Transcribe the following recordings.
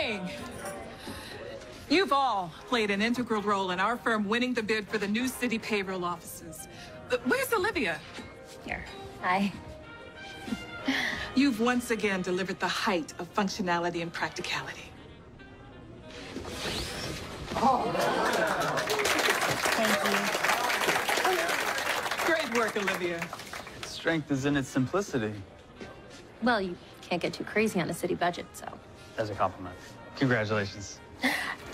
morning. You've all played an integral role in our firm winning the bid for the new city payroll offices. Where's Olivia? Here. Hi. You've once again delivered the height of functionality and practicality. Oh. Thank you. Great work, Olivia. Strength is in its simplicity. Well, you can't get too crazy on a city budget, so. As a compliment. Congratulations.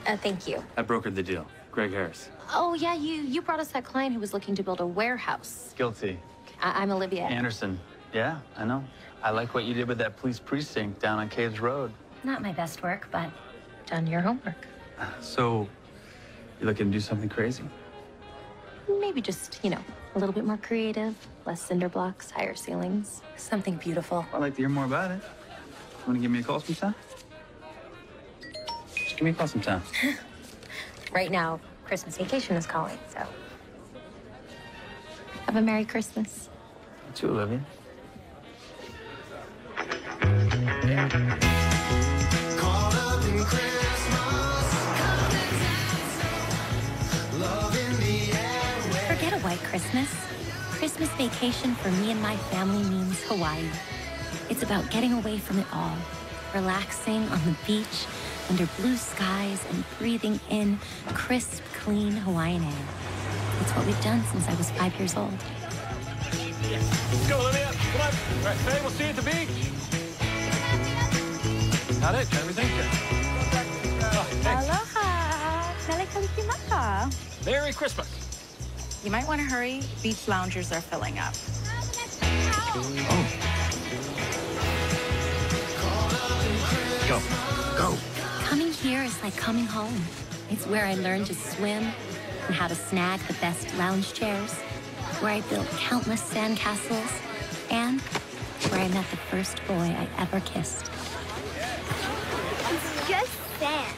Thank you. I brokered the deal. Greg Harris. Oh, yeah, you brought us that client who was looking to build a warehouse. Guilty. I'm Olivia. Anderson. Yeah, I know. I like what you did with that police precinct down on Caves Road. Not my best work, but done your homework. So, you looking to do something crazy? Maybe just, a little bit more creative, less cinder blocks, higher ceilings, something beautiful. I'd like to hear more about it. Want to give me a call sometime? Just give me a call sometime. Right now, Christmas vacation is calling, so. Have a Merry Christmas. You too, Olivia. Forget a white Christmas. Christmas vacation for me and my family means Hawaii. It's about getting away from it all, relaxing on the beach, under blue skies, and breathing in crisp, clean Hawaiian air. It's what we've done since I was 5 years old. Let's go, Olivia. Come on. All right, hey, we'll see you at the beach. Got it? Everything? Aloha. Mele kalikimaka. Merry Christmas. You might want to hurry. Beach loungers are filling up. Oh. Go. Go. Coming here is like coming home. It's where I learned to swim and how to snag the best lounge chairs, where I built countless sandcastles, and where I met the first boy I ever kissed. It's just sand.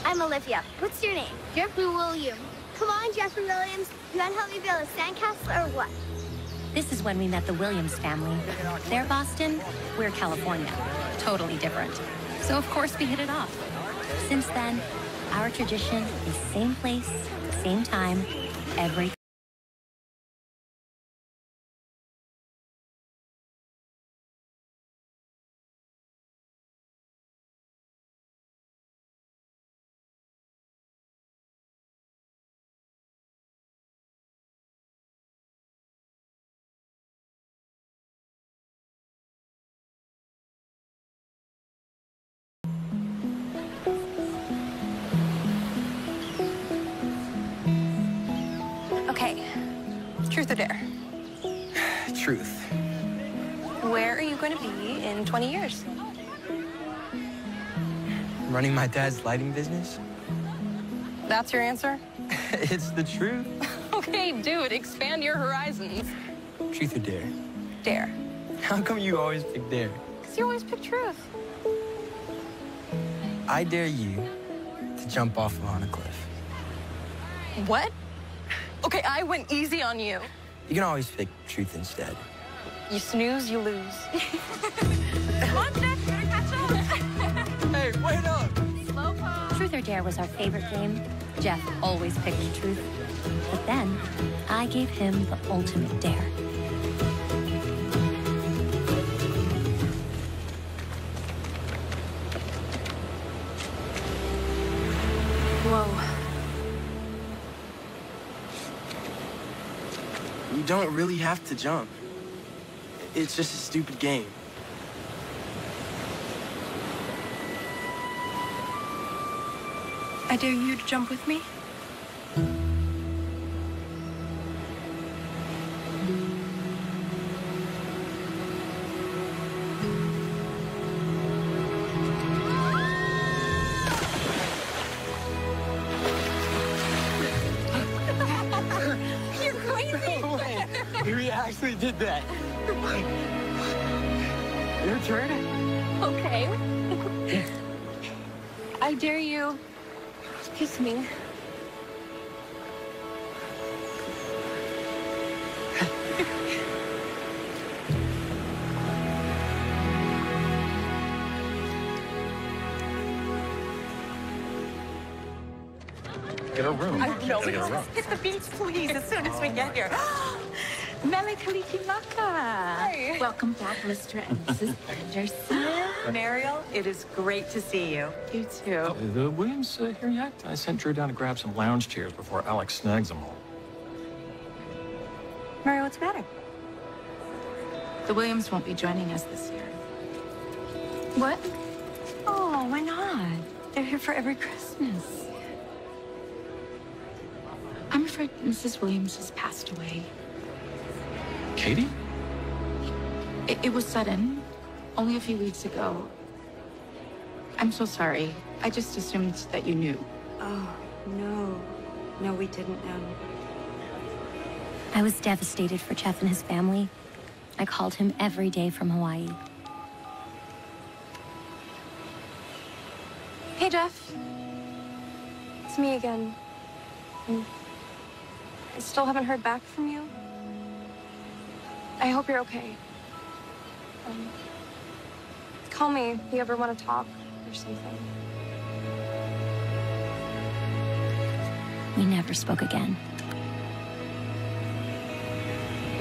I'm Olivia. What's your name? Jeffrey Williams. Come on, Jeffrey Williams. You want to help me build a sandcastle or what? This is when we met the Williams family. They're Boston, we're California. Totally different. So of course we hit it off. Since then, our tradition is same place, same time, every Okay. Truth or dare? Truth. Where are you going to be in 20 years? Running my dad's lighting business? That's your answer? It's the truth. Okay, dude, expand your horizons. Truth or dare? Dare. How come you always pick dare? Because you always pick truth. I dare you to jump off on a cliff. What? Okay, I went easy on you. You can always pick truth instead. You snooze, you lose. Come on, Jeff, you gotta catch up. Hey, wait up! Slow pose. Truth or Dare was our favorite game. Jeff always picked truth. But then, I gave him the ultimate dare. Whoa. You don't really have to jump. It's just a stupid game. I dare you to jump with me. You're crazy. We actually did that. Your turn. Okay. I dare you. Kiss me. get a room. I know. Gotta get a room. Let's hit the beach, please, as soon as we get here. Mele Kalikimaka. Hi. Welcome back, Mr. and Mrs. Anderson. Mariel, it is great to see you. You too. The Williams here yet? I sent Drew down to grab some lounge chairs before Alex snags them all. Mariel, what's the matter? The Williams won't be joining us this year. What? Oh, why not? They're here for every Christmas. I'm afraid Mrs. Williams has passed away. Katie? It was sudden, only a few weeks ago. I'm so sorry. I just assumed that you knew. Oh, no. No, we didn't know. I was devastated for Jeff and his family. I called him every day from Hawaii. Hey, Jeff. It's me again. I still haven't heard back from you. I hope you're okay. Call me if you ever want to talk or something. We never spoke again.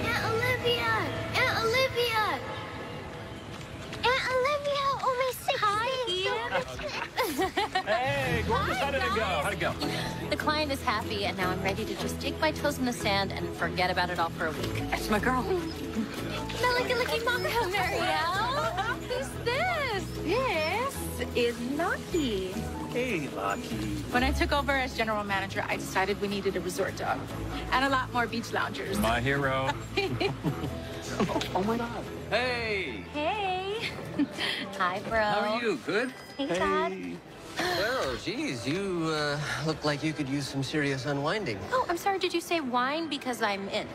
Aunt Olivia! Aunt Olivia! Aunt Olivia! Oh, my 6 Hey, gorgeous. How did it go? How'd it go? The client is happy, and now I'm ready to just dig my toes in the sand and forget about it all for a week. That's my girl. Melikaliki Mariel! Who's this? This is Lucky. Hey, Lucky. When I took over as general manager, I decided we needed a resort dog and a lot more beach loungers. My hero. Oh, my God. Hey. Hey. Hi, bro. How are you? Good? Hey, Todd. Well, geez, you look like you could use some serious unwinding. Oh, I'm sorry. Did you say wine? Because I'm in.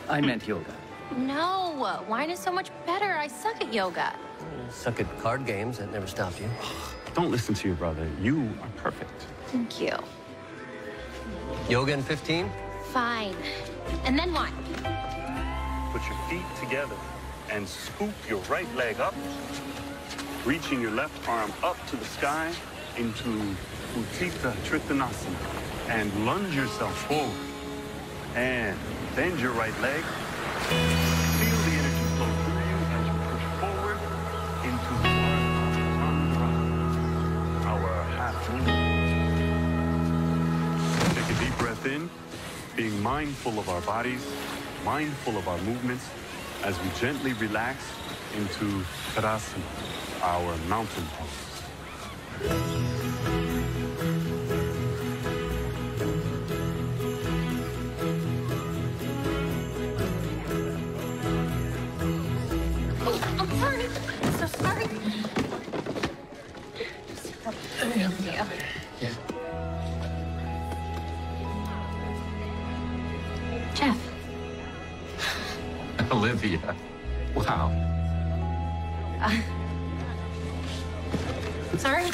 I meant yoga. No, wine is so much better. I suck at yoga. Suck at card games. That never stopped you. Don't listen to your brother. You are perfect. Thank you. Yoga in 15? Fine. And then wine. Put your feet together and scoop your right leg up, reaching your left arm up to the sky into Utthita Trikonasana, and lunge yourself forward. And bend your right leg. Feel the energy flow through you as you push forward into Chandra, our half moon. Take a deep breath in, being mindful of our bodies, mindful of our movements, as we gently relax into Tadasana, our mountain pose. I'm sorry. I'm so sorry. Thank you. Jeff. Olivia. Wow. Sorry.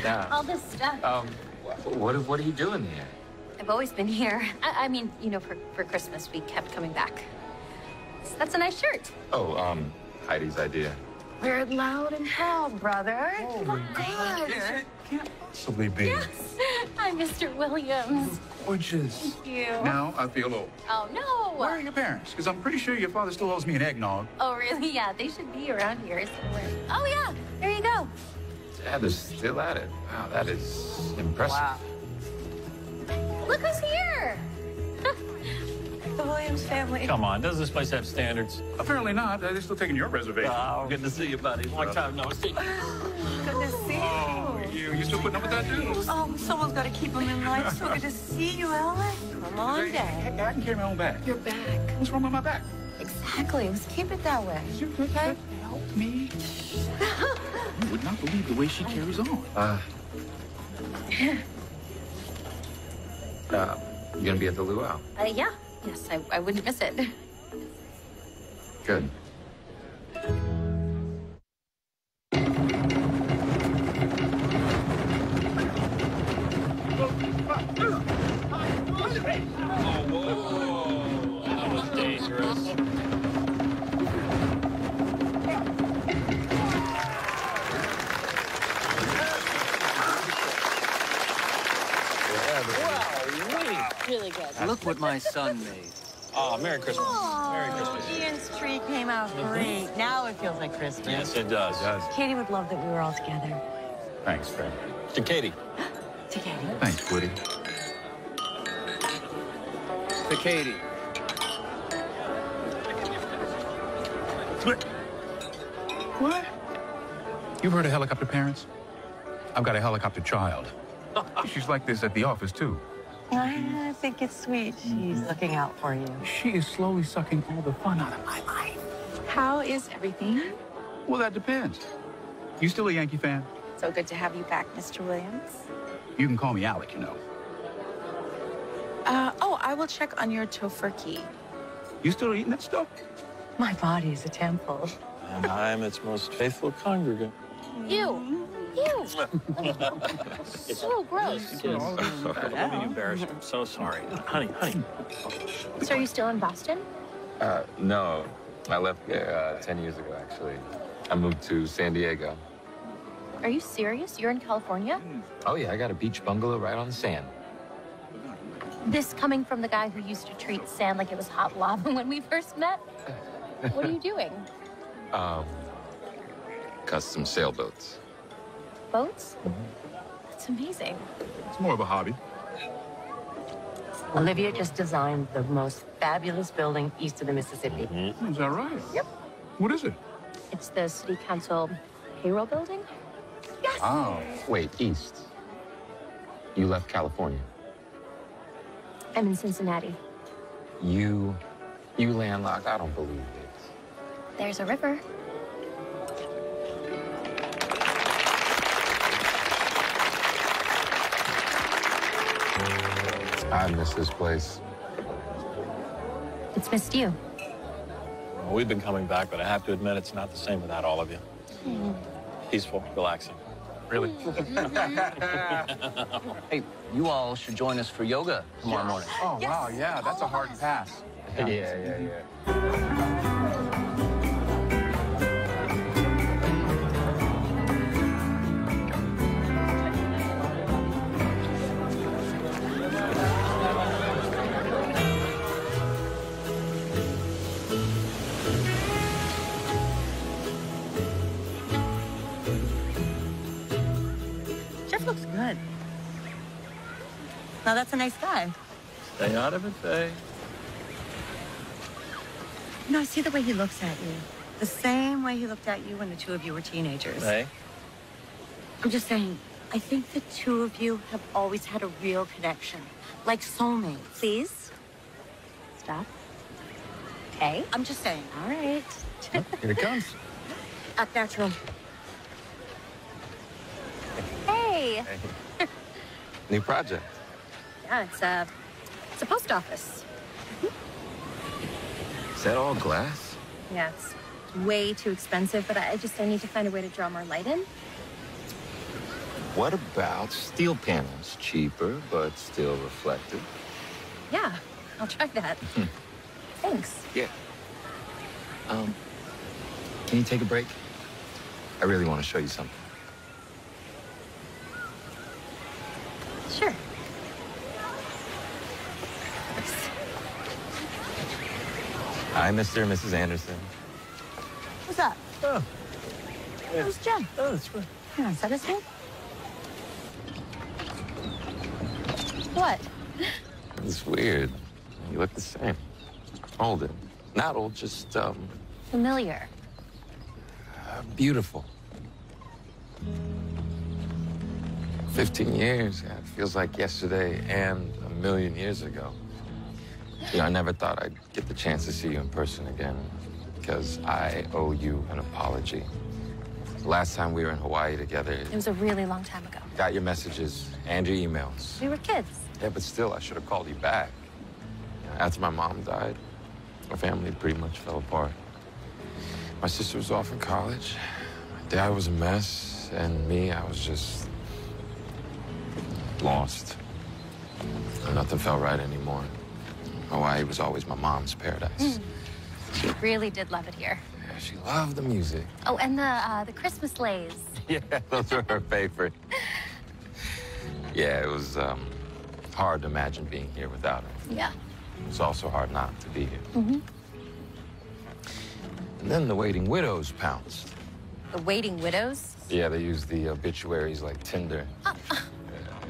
Nah. All this stuff. What are you doing here? I've always been here. I mean, you know, for Christmas, we kept coming back. So that's a nice shirt. Oh, Heidi's idea. We're loud and proud, brother. Oh, You look good. Can't possibly be. Yes. I'm Mr. Williams. Gorgeous. Thank you. Now I feel old. Oh, no. Where are your parents? Because I'm pretty sure your father still owes me an eggnog. Oh, really? Yeah, they should be around here somewhere. Oh, yeah. There you go. Dad is still at it. Wow, that is impressive. Wow. Look who's here. The Williams family. Come on, doesn't this place have standards? Apparently not. They're still taking your reservation. Oh, good to see you, buddy. Long time no see. Good to see you. Oh, you still putting up with that dude? Oh, someone's got to keep him in line. So good to see you, Ellen. Come on, Dad. I can carry my own bag. Your back. What's wrong with my back? Exactly. Let's keep it that way. You could help me. You would not believe the way she carries on. You gonna be at the luau? Yeah. Yes, I wouldn't miss it. Good. Oh, whoa. That was dangerous. Really good. Look what my son made. Oh, Merry Christmas. Merry Christmas. Ian's tree came out great. Now it feels like Christmas. Yes, it does. Katie would love that we were all together. Thanks, Fred. To Katie. To Katie. Thanks, Woody. To Katie. What? You've heard of helicopter parents? I've got a helicopter child. She's like this at the office, too. I think it's sweet. She's looking out for you. She is slowly sucking all the fun out of my life. How is everything? Well, that depends. You still a Yankee fan? So good to have you back, Mr. Williams. You can call me Alec, you know. Oh, I will check on your tofurkey. You still eating that stuff? My body is a temple. And I am its most faithful congregant. Ew. Ew. So gross. I'm being embarrassed. I'm so sorry. Honey. So are you still in Boston? No. I left there 10 years ago, actually. I moved to San Diego. Are you serious? You're in California? Oh, yeah, I got a beach bungalow right on the sand. This coming from the guy who used to treat sand like it was hot lava when we first met? What are you doing? Custom sailboats. Boats? That's amazing. It's more of a hobby. Olivia just designed the most fabulous building east of the Mississippi. Is that right? Yep. What is it? It's the city council payroll building? Yes. Oh, wait, east. You left California. I'm in Cincinnati. You landlocked? I don't believe it. There's a river. I miss this place. It's missed you. Well, we've been coming back, but I have to admit it's not the same without all of you. Peaceful, relaxing. Really? Hey, you all should join us for yoga tomorrow morning. Oh, wow, yeah, that's a hard pass. Yeah. Jeff looks good. Now that's a nice guy. Stay out of it, Faye. You know, I see the way he looks at you. The same way he looked at you when the two of you were teenagers. Faye? I'm just saying, I think the two of you have always had a real connection. Like soulmates. Please. Stop. Okay. I'm just saying. All right. Here it comes. Act natural. Hey. New project. Yeah, it's a post office. Is that all glass? Yeah, it's way too expensive, but I need to find a way to draw more light in. What about steel panels? Cheaper, but still reflective. Yeah, I'll try that. Thanks. Yeah. Can you take a break? I really want to show you something. Sure. Hi, Mr. and Mrs. Anderson. What's up? Oh. Who's Jen? Oh, that's right. Yeah, is that his name? What? It's weird. You look the same. Older. Not old, just, Familiar. beautiful. 15 years, yeah, it feels like yesterday and a million years ago. You know, I never thought I'd get the chance to see you in person again because I owe you an apology. Last time we were in Hawaii together, It was a really long time ago. got your messages and your emails. We were kids. Yeah, but still, I should have called you back. After my mom died, my family pretty much fell apart. My sister was off in college. My dad was a mess, and me, I was just lost. Nothing felt right anymore. Hawaii was always my mom's paradise. She really did love it here. Yeah, she loved the music. Oh, and the Christmas leighs. Yeah, those were her favorite. Yeah, it was hard to imagine being here without her. Yeah. It's also hard not to be here. Mm-hmm. And then the Waiting Widows pounced. The Waiting Widows? Yeah, they use the obituaries like Tinder.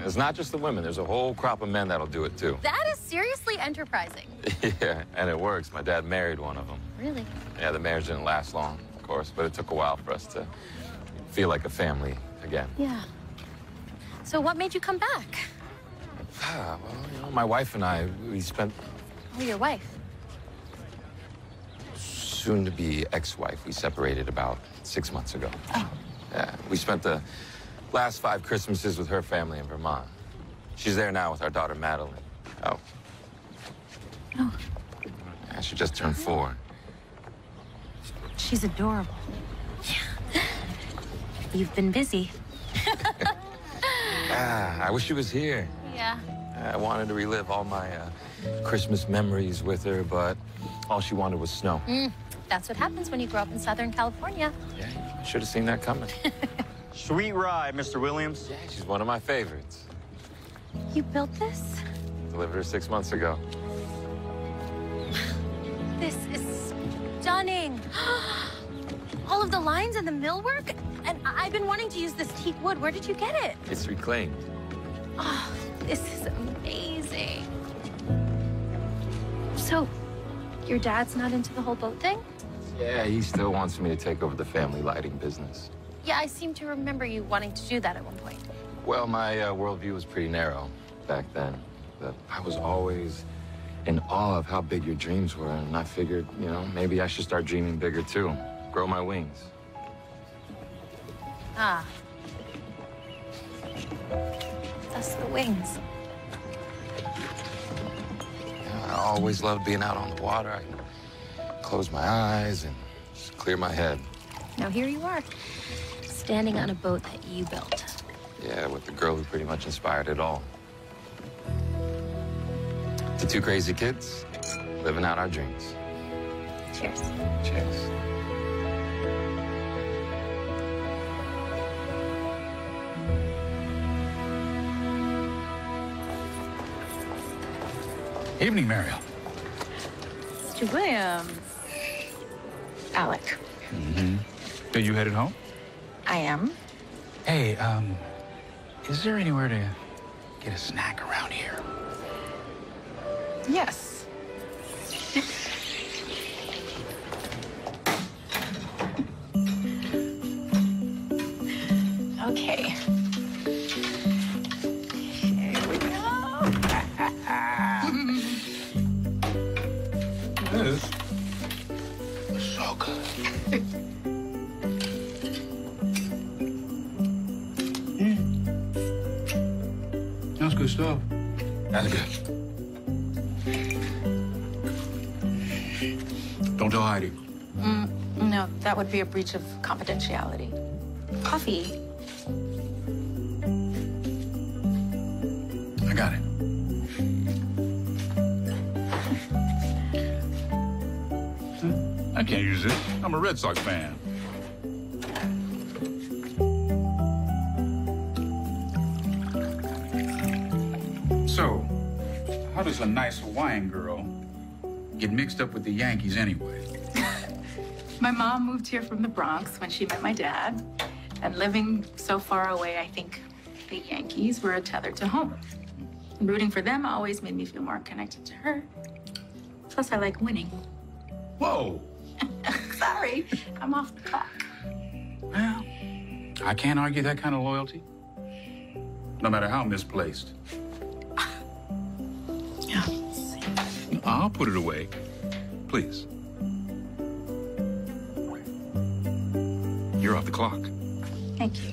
It's not just the women. There's a whole crop of men that'll do it, too. That is seriously enterprising. Yeah, and it works. My dad married one of them. Really? Yeah, the marriage didn't last long, of course, but it took a while for us to feel like a family again. Yeah. So what made you come back? Well, you know, my wife and I, we spent... Oh, your wife. Soon-to-be ex-wife. We separated about 6 months ago. Oh. Yeah, we spent the last 5 Christmases with her family in Vermont. She's there now with our daughter, Madeline. Oh. Oh. Yeah, she just turned 4. She's adorable. Yeah. You've been busy. I wish she was here. Yeah. I wanted to relive all my Christmas memories with her, but all she wanted was snow. That's what happens when you grow up in Southern California. Yeah, I should have seen that coming. Sweet ride, Mr. Williams. Yeah, she's one of my favorites. You built this? Delivered her 6 months ago. This is stunning. All of the lines and the millwork? And I've been wanting to use this teak wood. Where did you get it? It's reclaimed. Oh, this is amazing. So, your dad's not into the whole boat thing? Yeah, he still wants me to take over the family lighting business. Yeah, I seem to remember you wanting to do that at one point. Well, my worldview was pretty narrow back then. But I was always in awe of how big your dreams were, and I figured, you know, maybe I should start dreaming bigger too. Grow my wings. Ah. That's the wings. I always loved being out on the water. I close my eyes and just clear my head. Now here you are, standing on a boat that you built. Yeah, with the girl who pretty much inspired it all. The 2 crazy kids, living out our dreams. Cheers. Cheers. Evening, Mariel. Mr. Williams. Alec. Mm-hmm. Are you headed home? I am. Hey, is there anywhere to get a snack around here? Yes. Okay. Here we go. This is so good. That's good stuff. That's good. Don't tell Heidi. No, that would be a breach of confidentiality. Coffee. I got it. I can't use it. I'm a Red Sox fan. So, how does a nice Hawaiian girl get mixed up with the Yankees anyway? My mom moved here from the Bronx when she met my dad. And living so far away, I think the Yankees were a tether to home. And rooting for them always made me feel more connected to her. Plus, I like winning. Whoa. Sorry, I'm off the clock. Well, I can't argue that kind of loyalty, no matter how misplaced. Yeah. I'll put it away, please. You're off the clock. Thank you.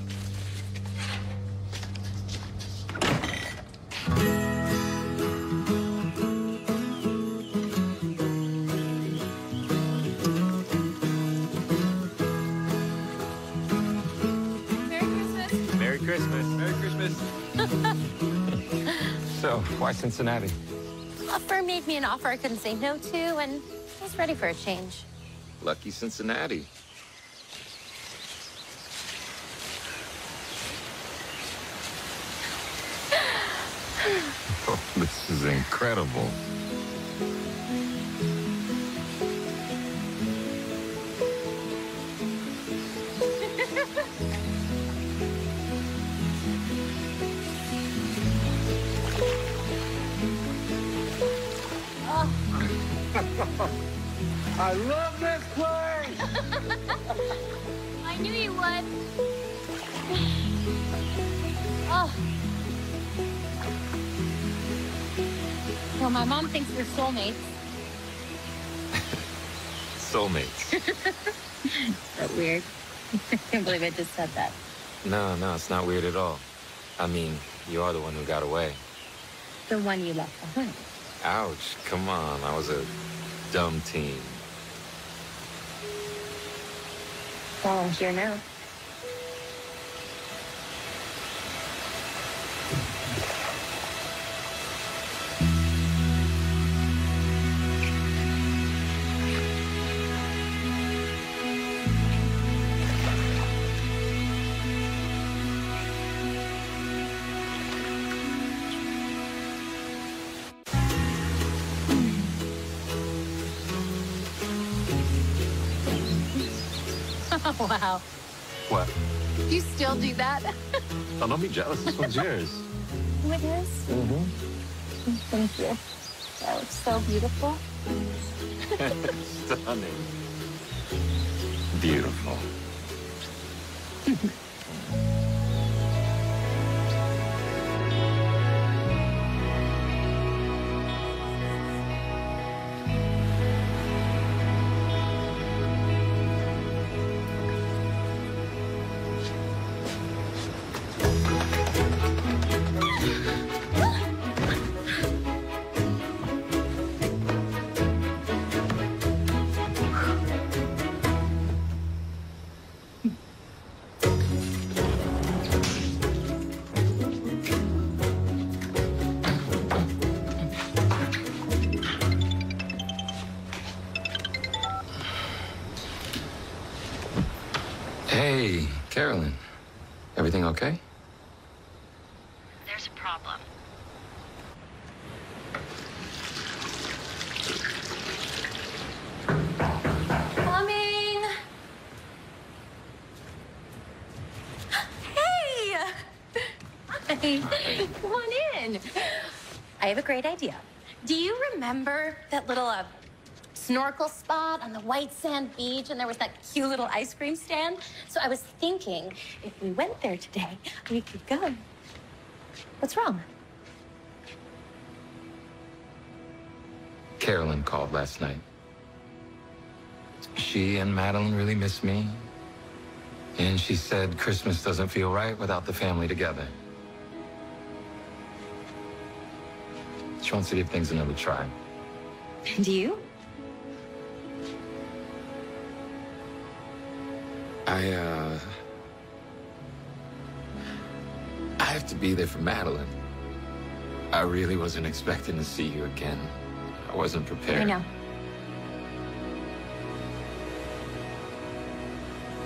Merry Christmas. Merry Christmas. So, why Cincinnati? A firm made me an offer I couldn't say no to, and I was ready for a change. Lucky Cincinnati. Oh, this is incredible. I love this place! I knew you would. Oh. Well, my mom thinks we're soulmates. Soulmates. Is that weird? I can't believe I just said that. No, it's not weird at all. I mean, you are the one who got away. The one you left behind. Ouch, come on. I was a dumb teen. Well, I'm here now. Oh, wow. What? You still do that? Oh, don't be jealous. This one's yours. Oh, it is? Mm-hmm. Thank you. That looks so beautiful. Stunning. Beautiful. Hey, Carolyn. Everything okay? There's a problem. Coming! Hey! Hi. Come on in. I have a great idea. Do you remember that little snorkel spot on the white sand beach, and there was that cute little ice cream stand? So I was thinking, if we went there today, we could go. What's wrong? Carolyn called last night. She and Madeline really miss me. And she said Christmas doesn't feel right without the family together. She wants to give things another try. Do you? I have to be there for Madeline. I really wasn't expecting to see you again. I wasn't prepared. I know.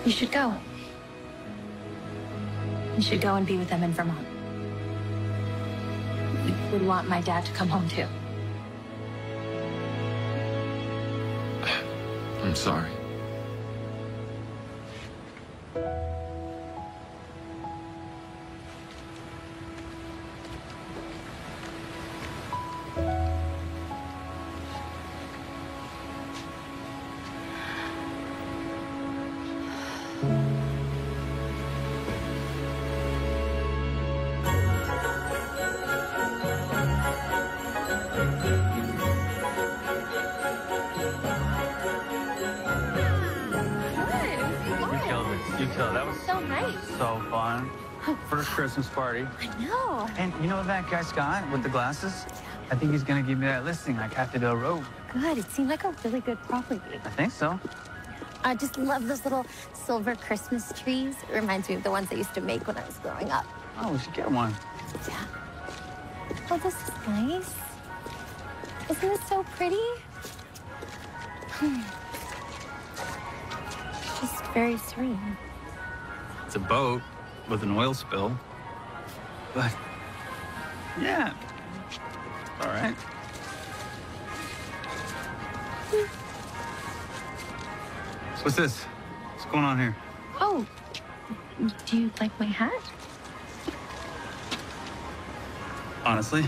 You should go. You should go and be with them in Vermont. You would want my dad to come home too. I'm sorry. That was so nice. So fun. First Christmas party. I know. And you know that guy Scott with the glasses? I think he's gonna give me that listing like Capitol Road. Good. It seemed like a really good property. I think so. I just love those little silver Christmas trees. It reminds me of the ones I used to make when I was growing up. Oh, we should get one. Yeah. Oh, this is nice. Isn't it so pretty? Just very serene. It's a boat with an oil spill, but Yeah. All right. So what's this? What's going on here? Oh, do you like my hat? Honestly,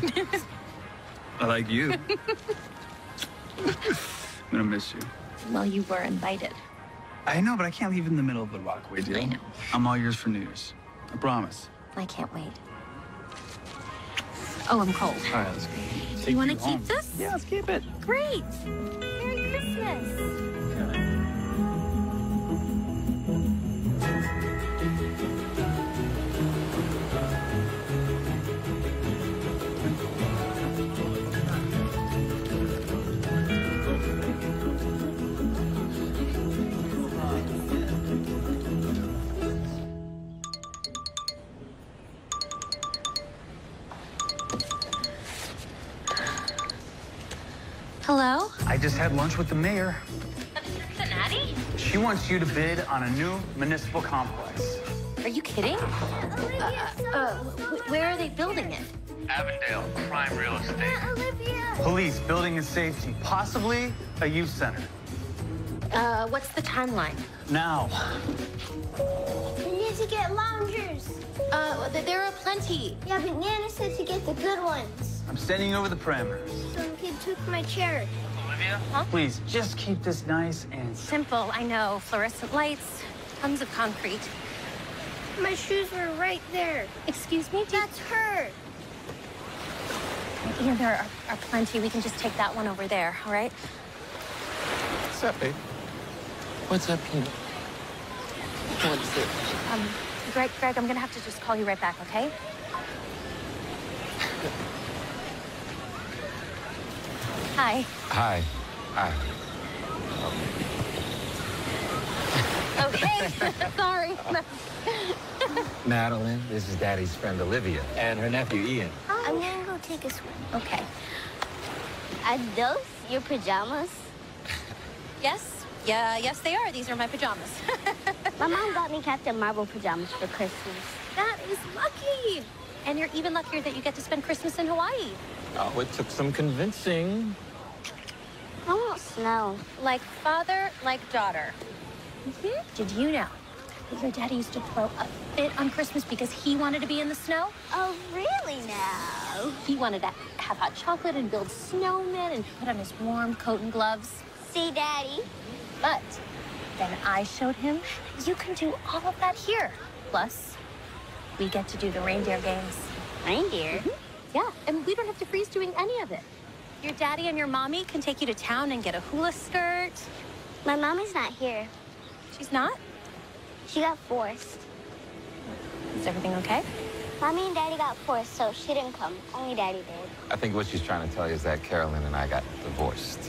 I like you. I'm gonna miss you. Well, you were invited. I know, but I can't leave in the middle of the walkway deal. I know. I'm all yours for New Year's. I promise. I can't wait. Oh, I'm cold. All right, let's go. Do you want to keep this? Yeah, let's keep it. Great. Merry Christmas. Hello? I just had lunch with the mayor. Cincinnati? She wants you to bid on a new municipal complex. Are you kidding? Where are they building it? Avondale, prime real estate. Olivia! Police, building and safety, possibly a youth center. What's the timeline? Now. We need to get loungers. There are plenty. Yeah, but Nana said to get the good ones. I'm sending you over the parameters. Some kid took my chair. Olivia? Huh? Please, just keep this nice and Simple, I know. Fluorescent lights, tons of concrete. My shoes were right there. Excuse me? That's her. Yeah, there are plenty. We can just take that one over there, all right? What's up, babe? What's up, Peanut? What's it? Greg, I'm gonna have to just call you right back, okay? Hi. Hi. Hi. Okay, sorry. Madeline, this is Daddy's friend Olivia. And her nephew Ian. I'm gonna go take a swim. Okay. Are those your pajamas? Yes? Yeah, yes they are. These are my pajamas. My mom got me Captain Marvel pajamas for Christmas. That is lucky. And you're even luckier that you get to spend Christmas in Hawaii. Oh, it took some convincing. I won't snow. Like father, like daughter. Did you know that your daddy used to throw a fit on Christmas because he wanted to be in the snow? Oh, really now? He wanted to have hot chocolate and build snowmen and put on his warm coat and gloves. See, Daddy? But then I showed him you can do all of that here. Plus, we get to do the reindeer games. Reindeer? Yeah, and we don't have to freeze doing any of it. Your daddy and your mommy can take you to town and get a hula skirt. My mommy's not here. She's not? She got forced. Is everything okay? Mommy and Daddy got forced, so she didn't come. Only Daddy did. I think what she's trying to tell you is that Carolyn and I got divorced.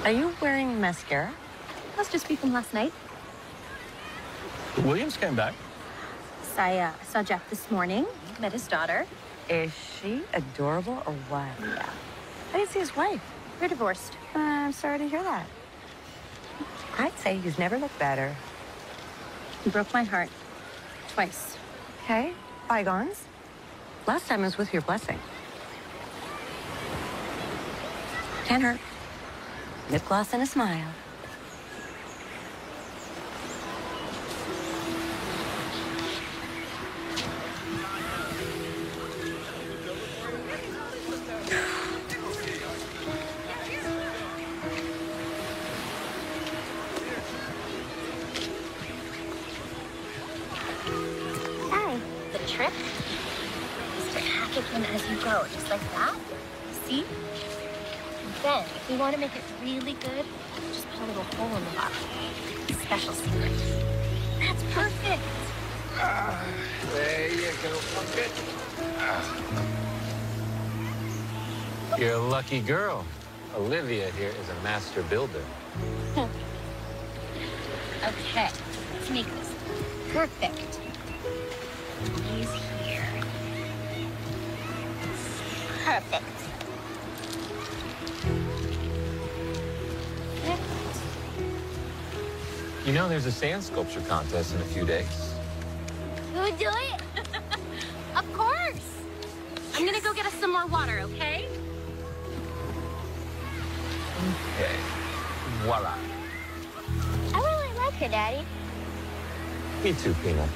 Are you wearing mascara? Must just be from last night. The Williams came back. I saw Jeff this morning, met his daughter. Is she adorable or what? Yeah. I didn't see his wife. They're divorced. I'm sorry to hear that. I'd say he's never looked better. He broke my heart. Twice. Okay, bygones. Last time was with your blessing. Can't hurt. Lip gloss and a smile. Hi. The trick is to pack it in as you go, just like that. See? And then, if you want to make it really good, just hole in the bottom. Special secret. That's perfect. There you go, pumpkin. You're a lucky girl. Olivia here is a master builder. Okay, let's make this perfect. He's here. Perfect. You know, there's a sand sculpture contest in a few days. You would do it? Of course. I'm gonna go get us some more water, okay? Okay. Voila. I really like her, Daddy. Me too, Peanut.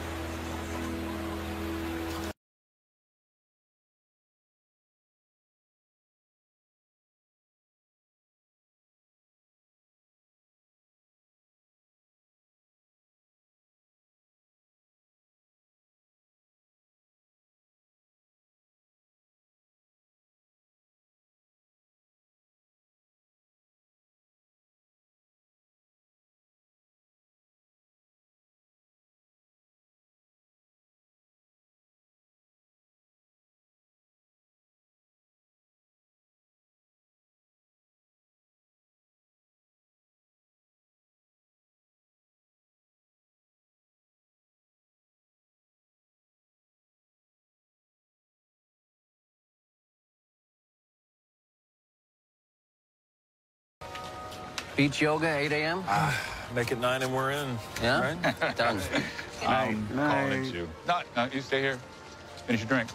Beach yoga, 8 a.m.? Make it 9 and we're in. Yeah? Right? Done. I'm calling it you. No, you stay here. Finish your drink.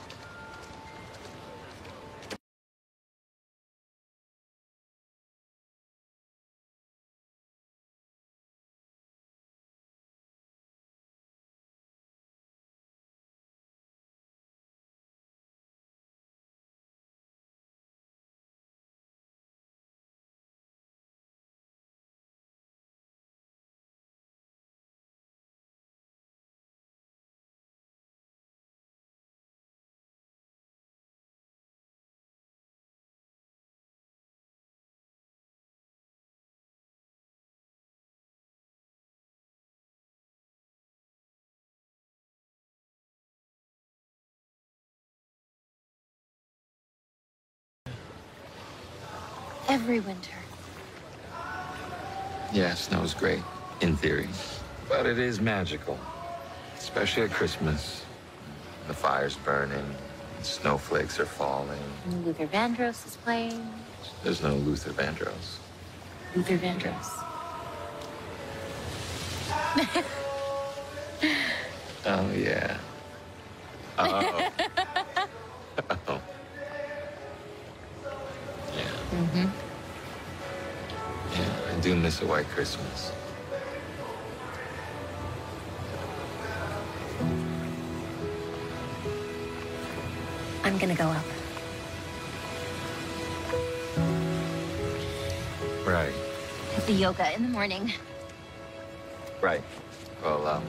Every winter. Yeah, snow's great, in theory. But it is magical, especially at Christmas. The fire's burning, snowflakes are falling. Luther Vandross is playing. There's no Luther Vandross. Luther Vandross. Oh, yeah. Oh. Oh. Yeah. Mm-hmm. Yeah, I do miss a white Christmas. I'm gonna go up. Right. Have the yoga in the morning. Right. Well,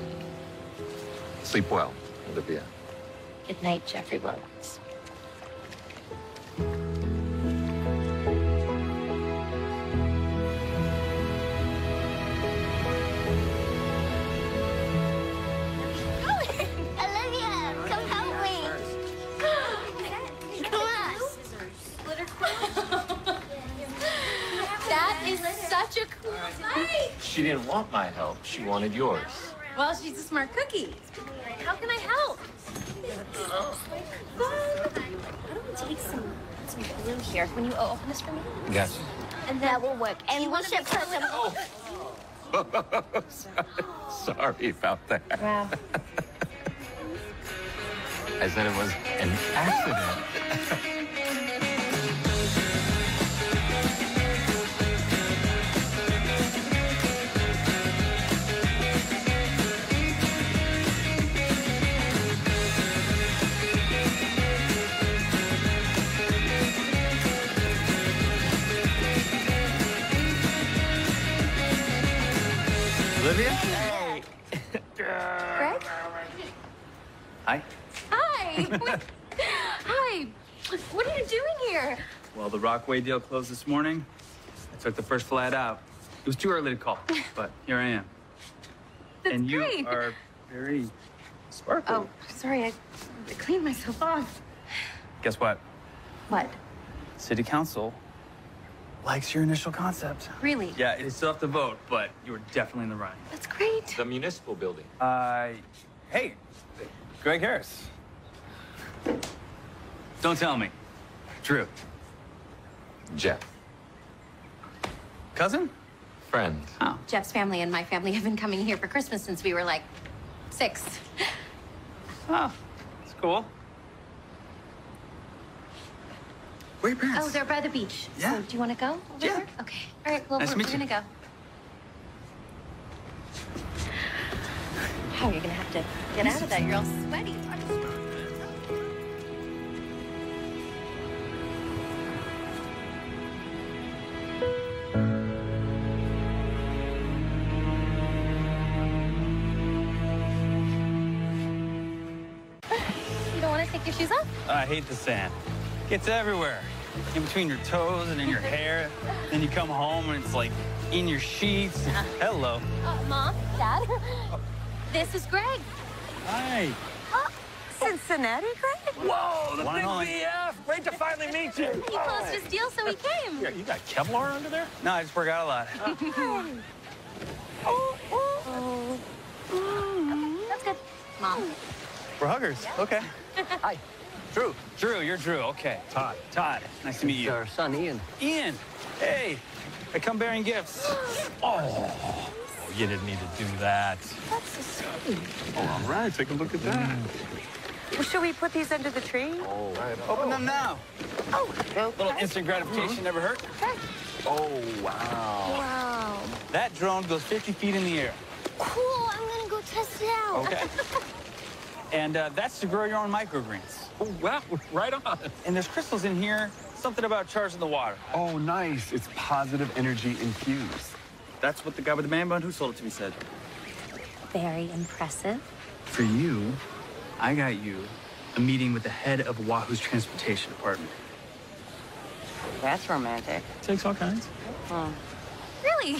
sleep well, Olivia. Good night, Jeffrey Williams. Olivia, come help me. Come on. That is such a cool night. She didn't want my help. She wanted yours. Well, she's a smart cookie. How can I help? Why don't we take some glue here when you open this for me? Yes. And that will work. And we should put some... Sorry about that. Wow. I said it was an accident. Olivia? Hey. Greg? Hi. Hi. Hi. What are you doing here? Well, the Rockaway deal closed this morning. I took the first flight out. It was too early to call, but here I am. That's and you great. are very sparkly. Oh, sorry, I cleaned myself off. Guess what? What? City Council likes your initial concept. Really? Yeah, it's still have to vote, but you were definitely in the running. That's great. The municipal building. Hey, Greg Harris. Don't tell me. Drew. Jeff. Cousin? Friend. Oh. Jeff's family and my family have been coming here for Christmas since we were like 6. Oh, that's cool. Where are your parents? Oh, they're by the beach. Yeah. So do you want to go over there? Okay. All right, well, Nice to we're meet you. going to go. How are you going to have to get out of that? You're all sweaty. You don't want to take your shoes off? I hate the sand. Gets everywhere. In between your toes and in your hair. Then you come home and it's like in your sheets. Hello. Mom, Dad, this is Greg. Hi. Cincinnati, Greg? Whoa, the One big on. BF. Great to finally meet you. He closed his deal, so he came. Yeah, you got Kevlar under there? No, I just work out a lot. That's good. Mom. We're huggers. Okay. Hi. Drew. Drew, you're Drew. Okay. Todd. Todd. Nice to meet you. Our son, Ian. Ian. Hey. I come bearing gifts. Oh, you didn't need to do that. That's so sweet. All right, take a look at that. Well, should we put these under the tree? Oh, right. Open them now. Oh, okay. Little instant gratification never hurt. Oh, wow. Wow. That drone goes 50 feet in the air. Cool, I'm gonna go test it out. Okay. And that's to grow your own microgreens. Oh, wow, right on. And there's crystals in here, something about charging the water. Oh, nice. It's positive energy infused. That's what the guy with the man bun who sold it to me said. Very impressive. For you, I got you a meeting with the head of Wahoo's transportation department. That's romantic. Takes all kinds. Really?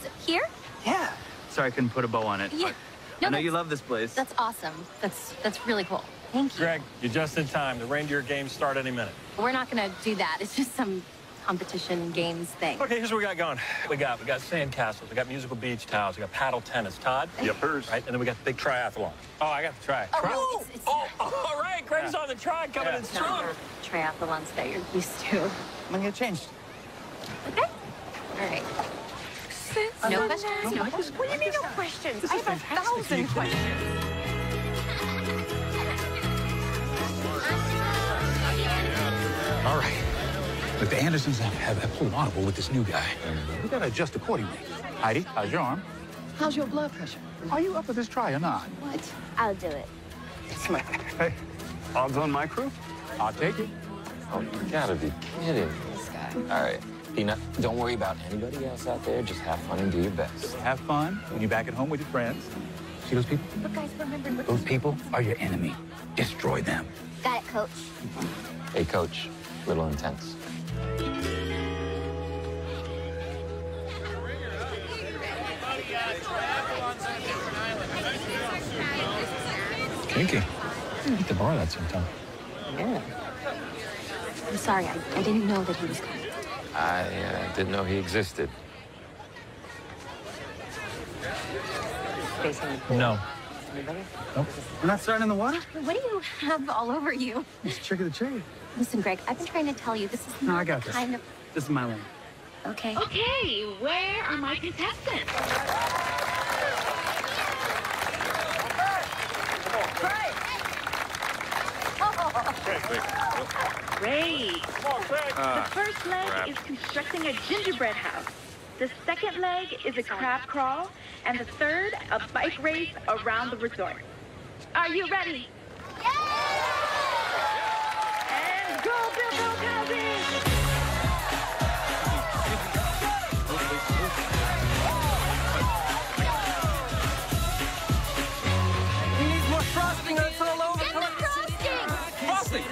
So here? Yeah. Sorry I couldn't put a bow on it. Yeah. But No, I know you that's- love this place. That's awesome. That's really cool. Thank you. Greg, you're just in time. The reindeer games start any minute. We're not going to do that. It's just some competition games thing. Okay, here's what we got going. We got sand castles. We got musical beach towels. We got paddle tennis. Todd? Yep, hers. Right, and then we got the big triathlon. Oh, I got to try. Oh, Oh, all right. Greg's on the tri coming in no, strong. triathlons that you're used to. I'm gonna get changed. Okay. All right. No questions? No questions? What do you mean no questions? I have 1,000 questions. All right. Look, the Andersons have pulled audible with this new guy. We gotta adjust accordingly. Heidi, how's your arm? How's your blood pressure? Are you up for this try or not? What? I'll do it. Hey, odds on my crew? I'll take it. Oh, you gotta be kidding. This guy. All right, Peanut, don't worry about anybody else out there. Just have fun and do your best. Have fun when you're back at home with your friends. See those people? But guys, remember, Those people are your enemy. Destroy them. Got it, Coach. Hey, Coach, little intense. Kinky. Hit the bar that sometime. Yeah. I'm sorry. I didn't know that he was coming. I didn't know he existed. facing the pool. No. Anybody? Nope. We're not starting in the water? What do you have all over you? It's trick of the trade. Listen, Greg, I've been trying to tell you, this is No, not I got the this. kind of... This is my lane. Okay. Okay, where are my contestants? Great. The first leg is constructing a gingerbread house. The second leg is a crab crawl. And the third, a bike race around the resort. Are you ready? And go, Bilbo Cousins! We need more frosting or it's all over. Get the frosting! Frosting!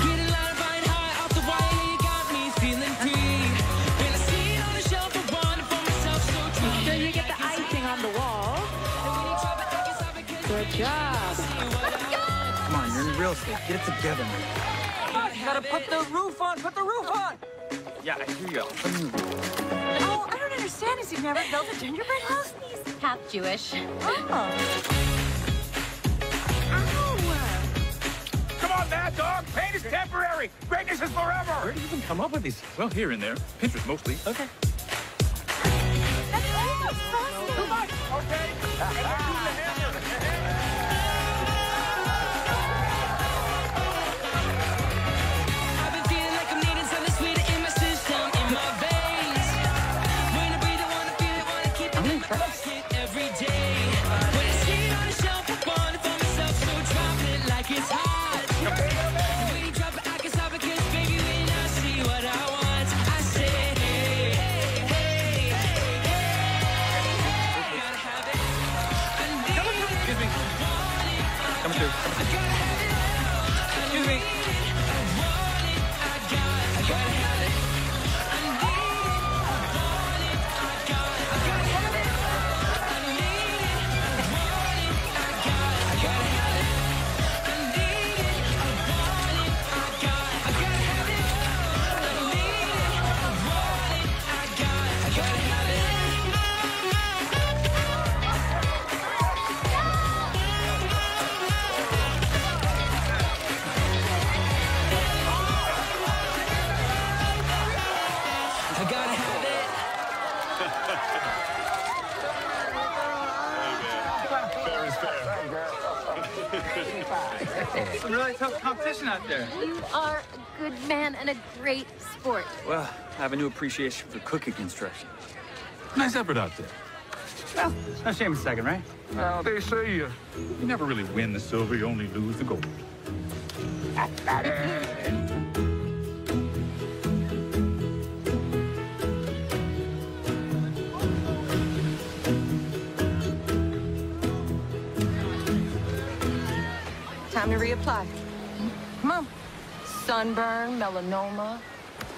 Getting light, flying high off the wire, you got me feeling free. When I see it on the shelf, around the wall. Good job. Let's go! Come on, you're in real estate. Get it together, man. You gotta put the roof on. Put the roof on. Yeah, here you go. Oh, I don't understand. Has he never built a gingerbread house? He's half Jewish. Oh. Come on, Mad Dog. Pain is temporary. Greatness is forever. Where did you even come up with these? Well, here and there. Pinterest mostly. Okay. Too much. Okay. I've been feeling like I'm needing something sweeter in my system, in my veins. When I breathe, I wanna feel it, wanna keep it in my pocket every day. When I see it on the shelf, I want it for myself, so drop it like it's hot. When you drop it, I can stop it, 'cause baby, when I see what I want, I say, hey, hey, hey, hey. Gotta have it. I need it. Excuse me. I want it. Come through. I gotta have it. Excuse me. I want it. I gotta have it. I need it. I want it. I gotta have it. I need it. I want it. I gotta have it. I need it. I want it. I gotta have it. I need it. I want it. I gotta have it. I gotta have it. It's a really tough competition out there. You are a good man and a great sport. Well, I have a new appreciation for cooking construction. Nice effort out there. Well, no shame in second, right? Well, they say you never really win the silver, you only lose the gold. Time to reapply. Come on. Sunburn, melanoma.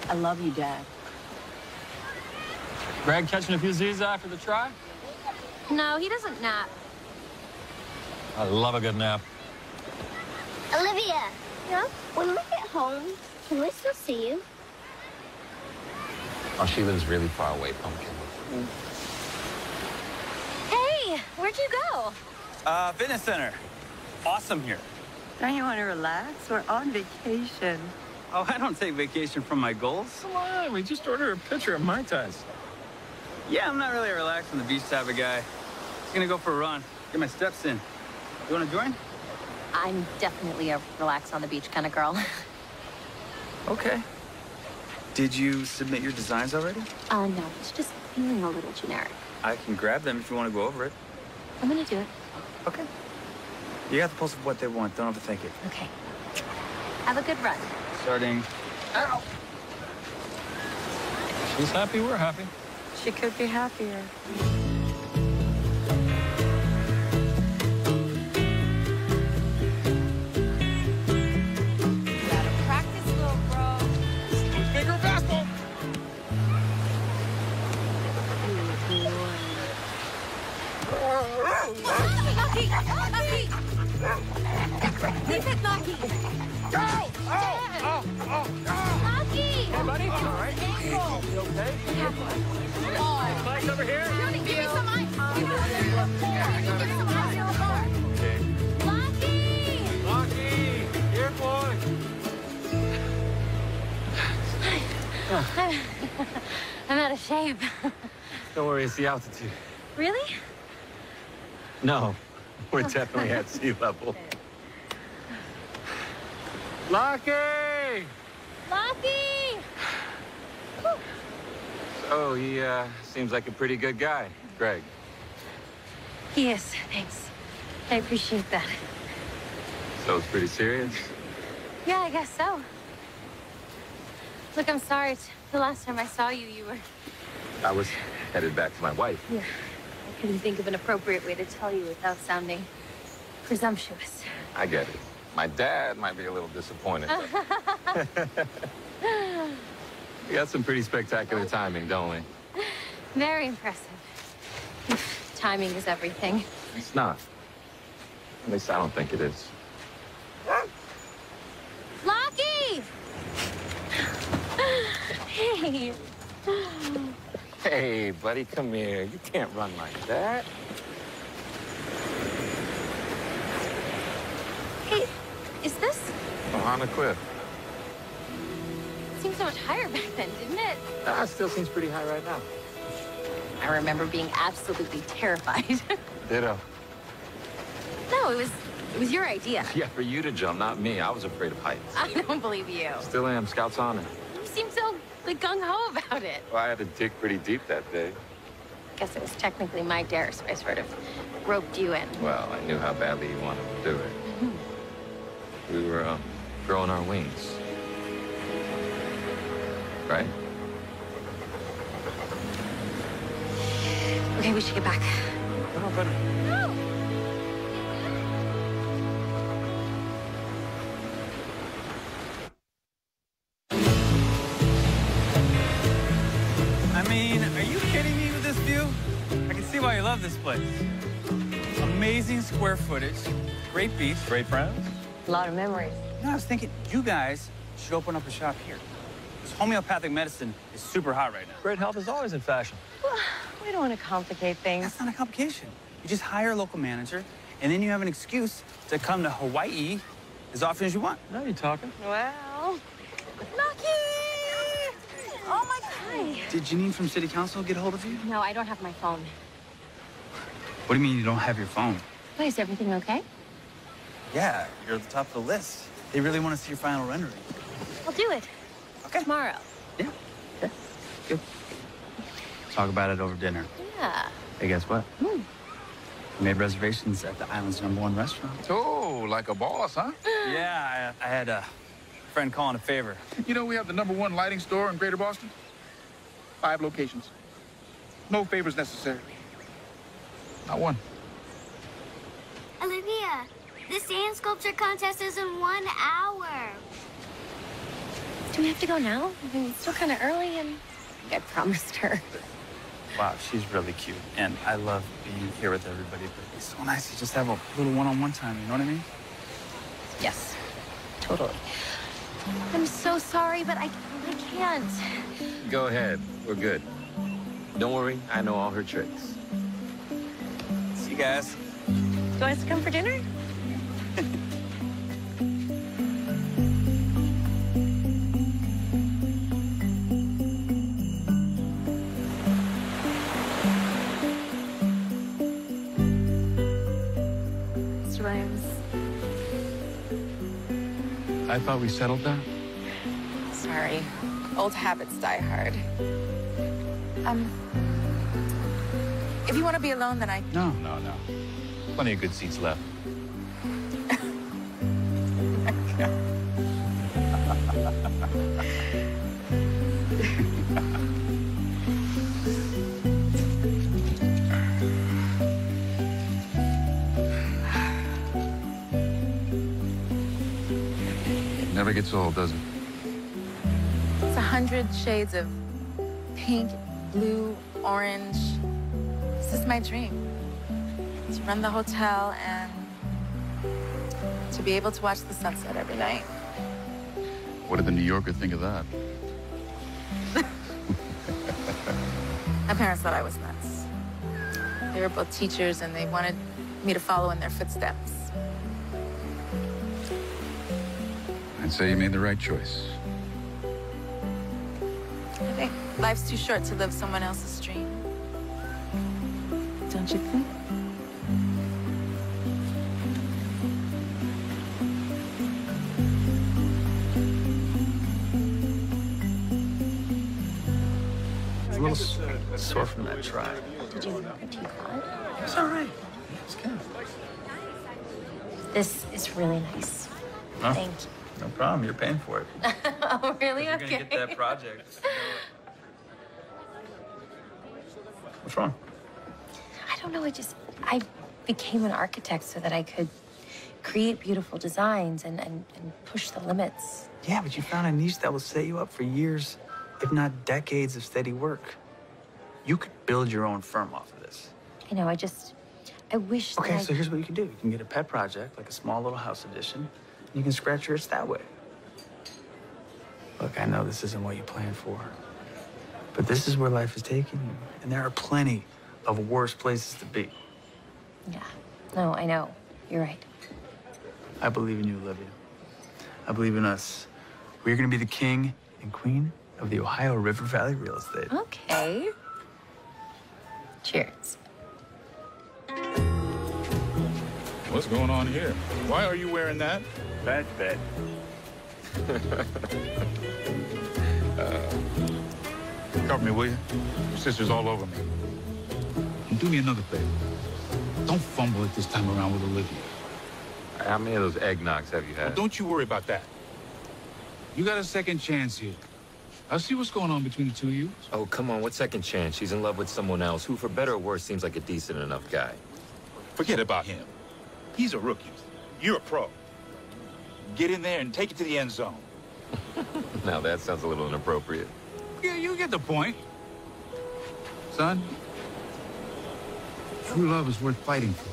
I love you, Dad. Greg catching a few Z's after the try? No, he doesn't nap. I love a good nap. Olivia, when we get home, can we still see you? Oh, she lives really far away, Pumpkin. Hey, where'd you go? Fitness center. Awesome here. Don't you want to relax? We're on vacation. Oh, I don't take vacation from my goals. Come on, we just ordered a pitcher of Mai Tais. Yeah, I'm not really a relax on the beach type of guy. Just gonna go for a run, get my steps in. You wanna join? I'm definitely a relax on the beach kind of girl. Okay. Did you submit your designs already? No, it's just feeling a little generic. I can grab them if you want to go over it. I'm gonna do it. Okay. You got the pulse of what they want. Don't overthink it. Okay. Have a good run. Starting. Ow! She's happy, we're happy. She could be happier. Gotta practice, little bro. Bigger fastball. Lucky! Lucky! Leave it, Lucky! Go! Oh! Oh! Oh! Lucky! Hey, buddy. All right. You okay? Mike's over here. Johnny, give me some ice. Give me some ice on the bar. Okay. Lucky! Lucky! Here, boy. I'm out of shape. Don't worry, it's the altitude. Really? No, we're definitely at sea level. Lucky! Lucky! Oh, he seems like a pretty good guy, Greg. He is, thanks. I appreciate that. So it's pretty serious? Yeah, I guess so. Look, I'm sorry. The last time I saw you, you were... I was headed back to my wife. Yeah. I couldn't think of an appropriate way to tell you without sounding presumptuous. I get it. My dad might be a little disappointed. We got some pretty spectacular timing, don't we? Very impressive. Timing is everything. It's not. At least I don't think it is. Lockie! Hey. Hey, buddy, come here. You can't run like that. Hey, is this? On a cliff. It seemed so much higher back then, didn't it? Ah, it still seems pretty high right now. I remember being absolutely terrified. Ditto. No, it was your idea. Yeah, for you to jump, not me. I was afraid of heights. I don't believe you. Still am. Scout's honor. You seem so like gung-ho about it. Well, I had to dig pretty deep that day. Guess it was technically my dare, so I sort of roped you in. Well, I knew how badly you wanted to do it. We were growing our wings. Right? Okay, we should get back. No, but... No! I mean, are you kidding me with this view? I can see why you love this place. Amazing square footage, great beach. Great friends? A lot of memories. You know, I was thinking you guys should open up a shop here. This homeopathic medicine is super hot right now. Great health is always in fashion. We don't want to complicate things. That's not a complication. You just hire a local manager, and then you have an excuse to come to Hawaii as often as you want. Now you're talking. Well, Lucky! Oh, my God. Did Janine from City Council get a hold of you? No, I don't have my phone. What do you mean you don't have your phone? Wait, is everything okay? Yeah, you're at the top of the list. They really want to see your final rendering. I'll do it. Okay. Tomorrow. Yeah. Okay. Good. Talk about it over dinner. Yeah. Hey, guess what? We made reservations at the island's #1 restaurant. Oh, like a boss, huh? Yeah, I had a friend calling a favor. You know, we have the #1 lighting store in Greater Boston. 5 locations. No favors necessary. Not one. Olivia, the sand sculpture contest is in 1 hour. Do we have to go now? I mean, it's still kind of early, and I promised her. Wow, she's really cute. And I love being here with everybody, but it's so nice to just have a little one-on-one time, you know what I mean? Yes, totally. I'm so sorry, but I can't. Go ahead. We're good. Don't worry. I know all her tricks. See you guys. Do you want us to come for dinner? Mr. Williams. I thought we settled that. Sorry. Old habits die hard. If you want to be alone, then I... No. Plenty of good seats left. It never gets old, does it? It's 100 shades of pink, blue, orange. This is my dream. To run the hotel and to be able to watch the sunset every night. What did the New Yorker think of that? My parents thought I was nuts. They were both teachers and they wanted me to follow in their footsteps. I'd say you made the right choice. I think life's too short to live someone else's dream. Don't you think? It's a little sore from that try. Did you make a tea card? It's all right. It's good. This is really nice. No, Thank you. no problem. You're paying for it. Oh, really? You're Okay. gonna get that project. What's wrong? I don't know. I became an architect so that I could create beautiful designs and push the limits. Yeah, but you found a niche that will set you up for years, if not decades, of steady work. You could build your own firm off of this. I know, I wish that Okay, I... so here's what you can do. You can get a pet project, like a small little house edition. And you can scratch your itch that way. Look, I know this isn't what you planned for. But this is where life is taking you. And there are plenty of worse places to be. Yeah, no, I know. You're right. I believe in you, Olivia. I believe in us. We're gonna be the king and queen of the Ohio River Valley real estate. Okay. Cheers. What's going on here? Why are you wearing that? Bad bet. Cover me, will you? Your sister's all over me. And do me another favor. Don't fumble it this time around with Olivia. How many of those eggnogs have you Well, had? don't you worry about that. You got a second chance here. I'll see what's going on between the two of you. Oh, come on, what second chance? She's in love with someone else who, for better or worse, seems like a decent enough guy. Forget about him. He's a rookie. You're a pro. Get in there and take it to the end zone. Now that sounds a little inappropriate. Yeah, you get the point. Son, true love is worth fighting for.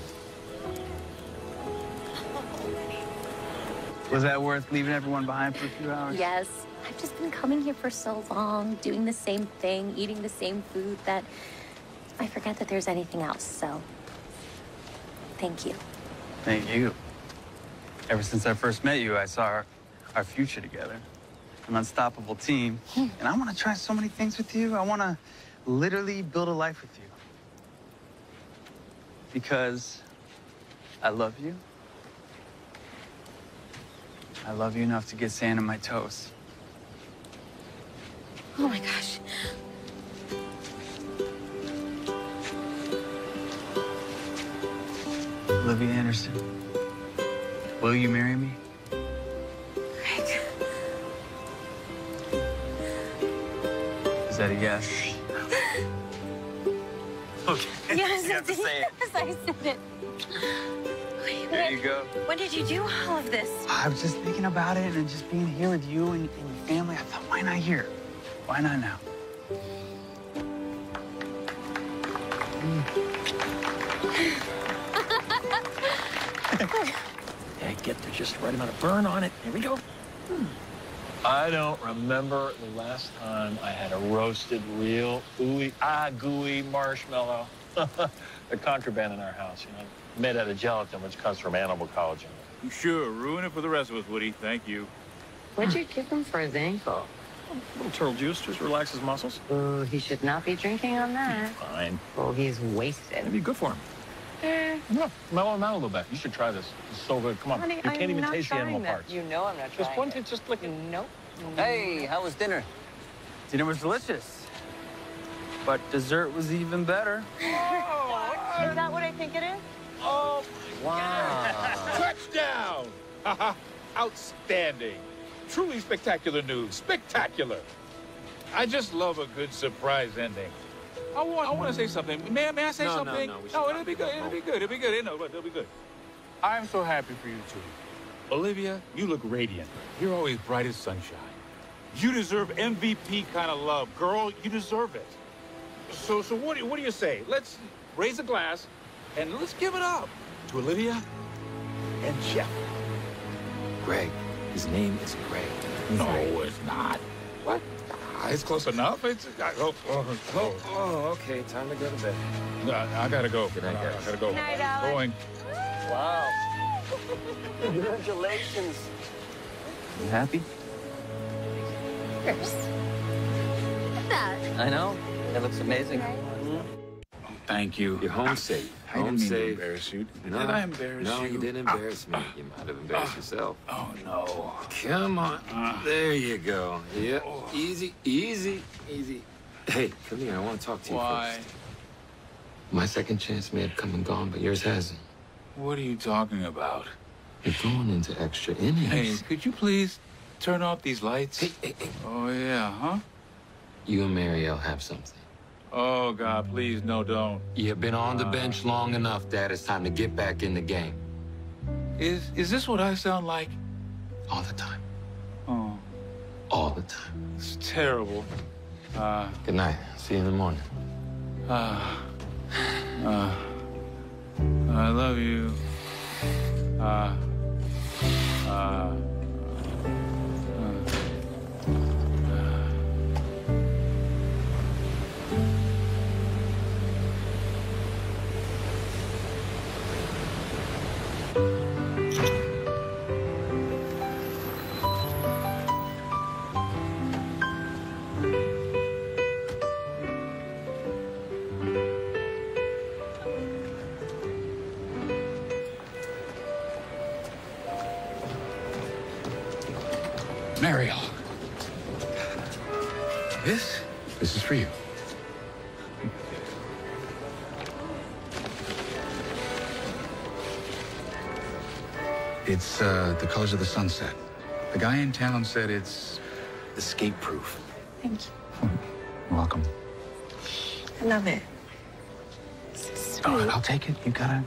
Was that worth leaving everyone behind for a few hours? Yes. I've just been coming here for so long, doing the same thing, eating the same food, that I forget that there's anything else, so thank you. Thank you. Ever since I first met you, I saw our future together. An unstoppable team. And I want to try so many things with you. I want to literally build a life with you. Because I love you. I love you enough to get sand in my toes. Oh my gosh. Olivia Anderson, will you marry me? Greg. Is that a yes? Okay. Yes, You have to say it. yes, I said it. There you go. When did you do all of this? I was just thinking about it and just being here with you and your family. I thought, why not here? Why not now? Yeah, get the just right amount of burn on it. Here we go. I don't remember the last time I had a roasted, real, gooey marshmallow. The contraband in our house, you know, made out of gelatin, which comes from animal collagen. Sure, ruin it for the rest of us, Woody. Thank you. What'd you give him for his ankle? A little turtle juice, just relax his muscles. Ooh, he should not be drinking on that. Fine. Oh, he's wasted. It'd be good for him. Yeah, mellow him out a little bit. You should try this. It's so good. Come on. Honey, you can't I'm even not taste the trying animal that. parts. You know I'm not Just trying one it. taste, just lick it. Nope. Hey, how was dinner? Dinner was delicious. But dessert was even better. Is that what I think it is? Oh, Wow. touchdown! Outstanding. Truly spectacular news. Spectacular. I just love a good surprise ending. I want to say something. May I say something? No, it'll be good. It'll be good. It'll be good. It'll be good. I'm so happy for you two. Olivia, you look radiant. You're always bright as sunshine. You deserve MVP kind of love. Girl, you deserve it. So what do you say? Let's raise a glass and let's give it up to Olivia and Jeff. Greg. His name is Greg. No, it's not. What? It's close enough. It's. Okay. Time to go to bed. I gotta go. Good night, guys. I gotta go. Good night, Alex. Going. Wow. Congratulations. You happy? Cheers. I know. It looks amazing. Thank you. You're home safe. I Home didn't mean to safe. embarrass you. No, Did I embarrass no, you? you didn't embarrass me. You might have embarrassed yourself. Oh, no. Come on. There you go. Yeah. Easy, easy, easy. Hey, come here. I want to talk to you Why? first. My second chance may have come and gone, but yours hasn't. What are you talking about? You're going into extra innings. Hey, could you please turn off these lights? Hey. Oh, yeah, huh? You and Marielle have something. Oh, God, please, no, don't. You've been on the bench long enough, Dad. It's time to get back in the game. Is this what I sound like? All the time. Oh, All the time. it's terrible. Good night. See you in the morning. I love you. Mariel. This is for you. It's the colors of the sunset. The guy in town said it's escape-proof. Thank you. You're welcome. I love it. Oh, I'll take it. You gotta.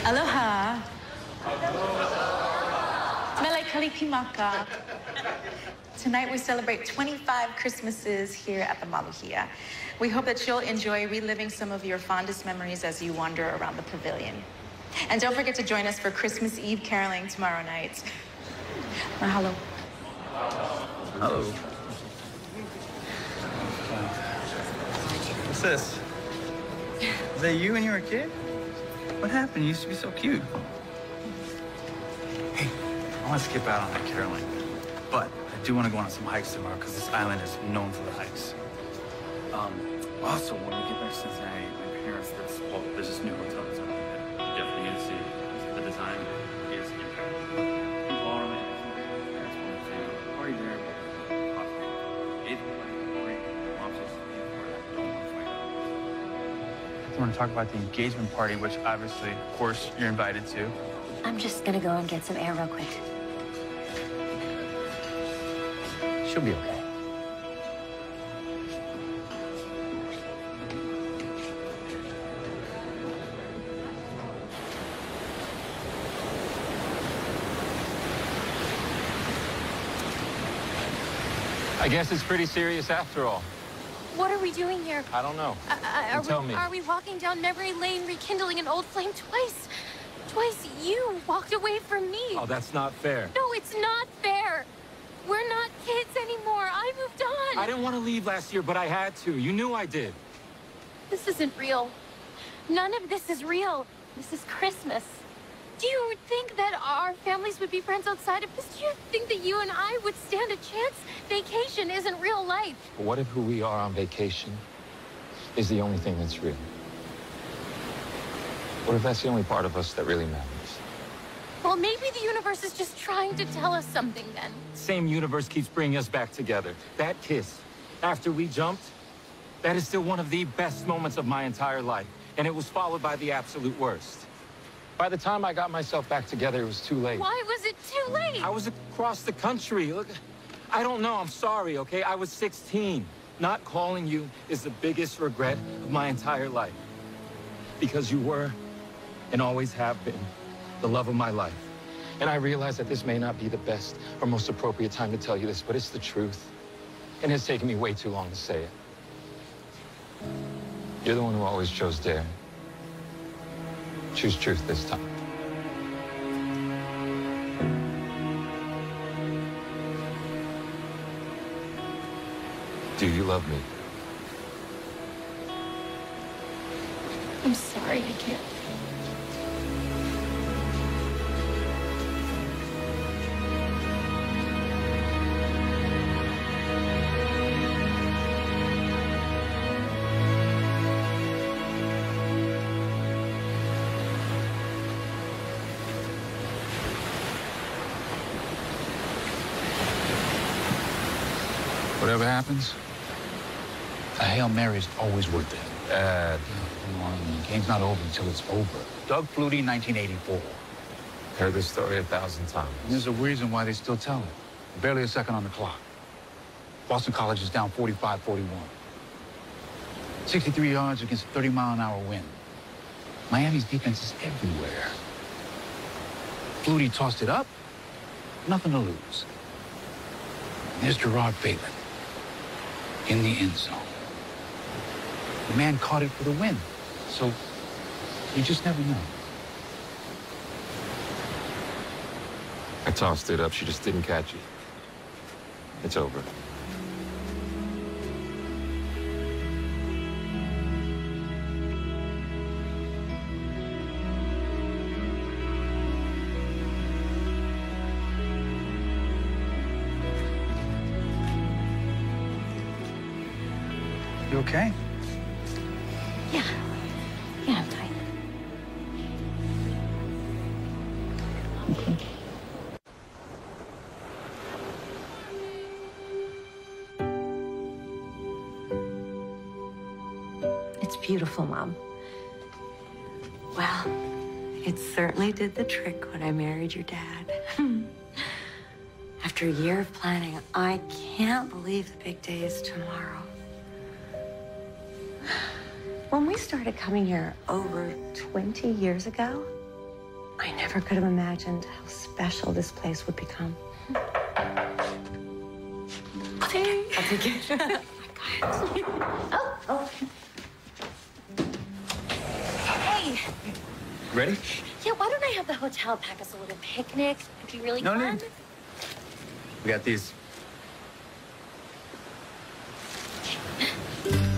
Aloha. Mele kalikimaka. Tonight we celebrate 25 Christmases here at the Maluhia. We hope that you'll enjoy reliving some of your fondest memories as you wander around the pavilion. And don't forget to join us for Christmas Eve caroling tomorrow night. Mahalo. Hello. What's this? Is that you when you were a kid? What happened? You used to be so cute. Hey, I want to skip out on that caroling, but I do want to go on some hikes tomorrow because this island is known for the hikes. Also, when we get back to Cincinnati, my parents, there's this new hotel that's opening there. You definitely need to see the design is incredible. People all around, parents want to party there, but possibly. Either way, mom's just looking for it. I don't want to fight out. I want to talk about the engagement party, which obviously, of course, you're invited to. I'm just gonna go and get some air real quick. She'll be okay. I guess it's pretty serious after all. What are we doing here? I don't know. Tell me. Are we walking down memory lane, rekindling an old flame twice? Twice you walked away from me. Oh, that's not fair. No, it's not fair. We're not kids anymore. I moved on. I didn't want to leave last year, but I had to. You knew I did. This isn't real. None of this is real. This is Christmas. Do you think that our families would be friends outside of this? Do you think that you and I would stand a chance? Vacation isn't real life. But what if who we are on vacation is the only thing that's real? What if that's the only part of us that really matters? Well, maybe the universe is just trying to tell us something then. Same universe keeps bringing us back together. That kiss, after we jumped, that is still one of the best moments of my entire life. And it was followed by the absolute worst. By the time I got myself back together, it was too late. Why was it too late? I was across the country. Look, I don't know. I'm sorry, okay? I was 16. Not calling you is the biggest regret of my entire life. Because you were, and always have been, the love of my life. And I realize that this may not be the best or most appropriate time to tell you this, but it's the truth. And it's taken me way too long to say it. You're the one who always chose dare. Choose truth this time. Do you love me? I'm sorry, I can't. Whatever happens, a Hail Mary's always worth it. Come on, the game's not over until it's over. Doug Flutie, 1984. Heard this story 1,000 times. And there's a reason why they still tell it. Barely a second on the clock. Boston College is down 45-41. 63 yards against a 30-mile-an-hour wind. Miami's defense is everywhere. Flutie tossed it up, nothing to lose. There's Gerard Phelan. in the end zone. The man caught it for the win. So you just never know. I tossed it up. She just didn't catch it. It's over. You okay? Yeah. Yeah, I'm fine. It's beautiful, Mom. Well, it certainly did the trick when I married your dad. After a year of planning, I can't believe the big day is tomorrow. When we started coming here over 20 years ago, I never could have imagined how special this place would become. I'll take it. I'll take it. Oh. Hey, Ready? yeah, why don't I have the hotel pack us a little picnic? It'd be really No fun. need. We got these.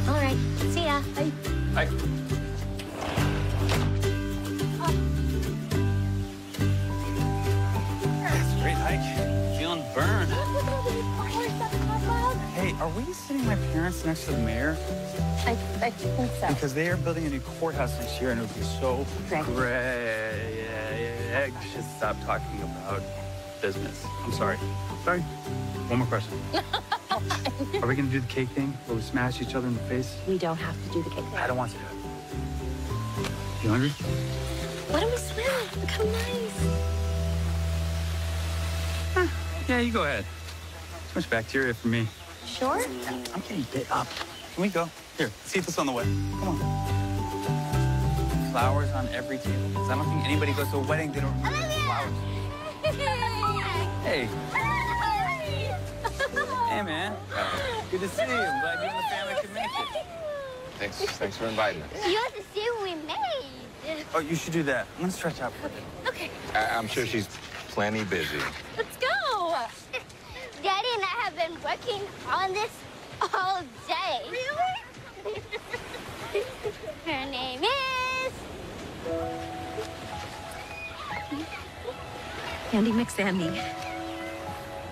All right, see ya. Bye. Bye. Great hike. Feeling burned. Hey, are we sitting my parents next to the mayor? I think so. Because they are building a new courthouse next year, and it would be so Greg. Greg, just stop talking about business. I'm sorry. Sorry. One more question. Are we gonna do the cake thing where we smash each other in the face? We don't have to do the cake thing. I don't want to. You hungry? Why don't we swim? Look how nice. Yeah, you go ahead. Too much bacteria for me. Sure? I'm getting bit up. Can we go? Here, see if it's on the way. Come on. Flowers on every table. Because I don't think anybody goes to a wedding, they don't remember the flowers. Hey. Hey, man. Good to see you. I'm glad you and the family could make it. Thanks for inviting us. You have to see what we made. Oh, you should do that. I'm gonna stretch out for a bit. Okay. I'm sure she's plenty busy. Let's go. Daddy and I have been working on this all day. Really? Her name is... Andy McSandy.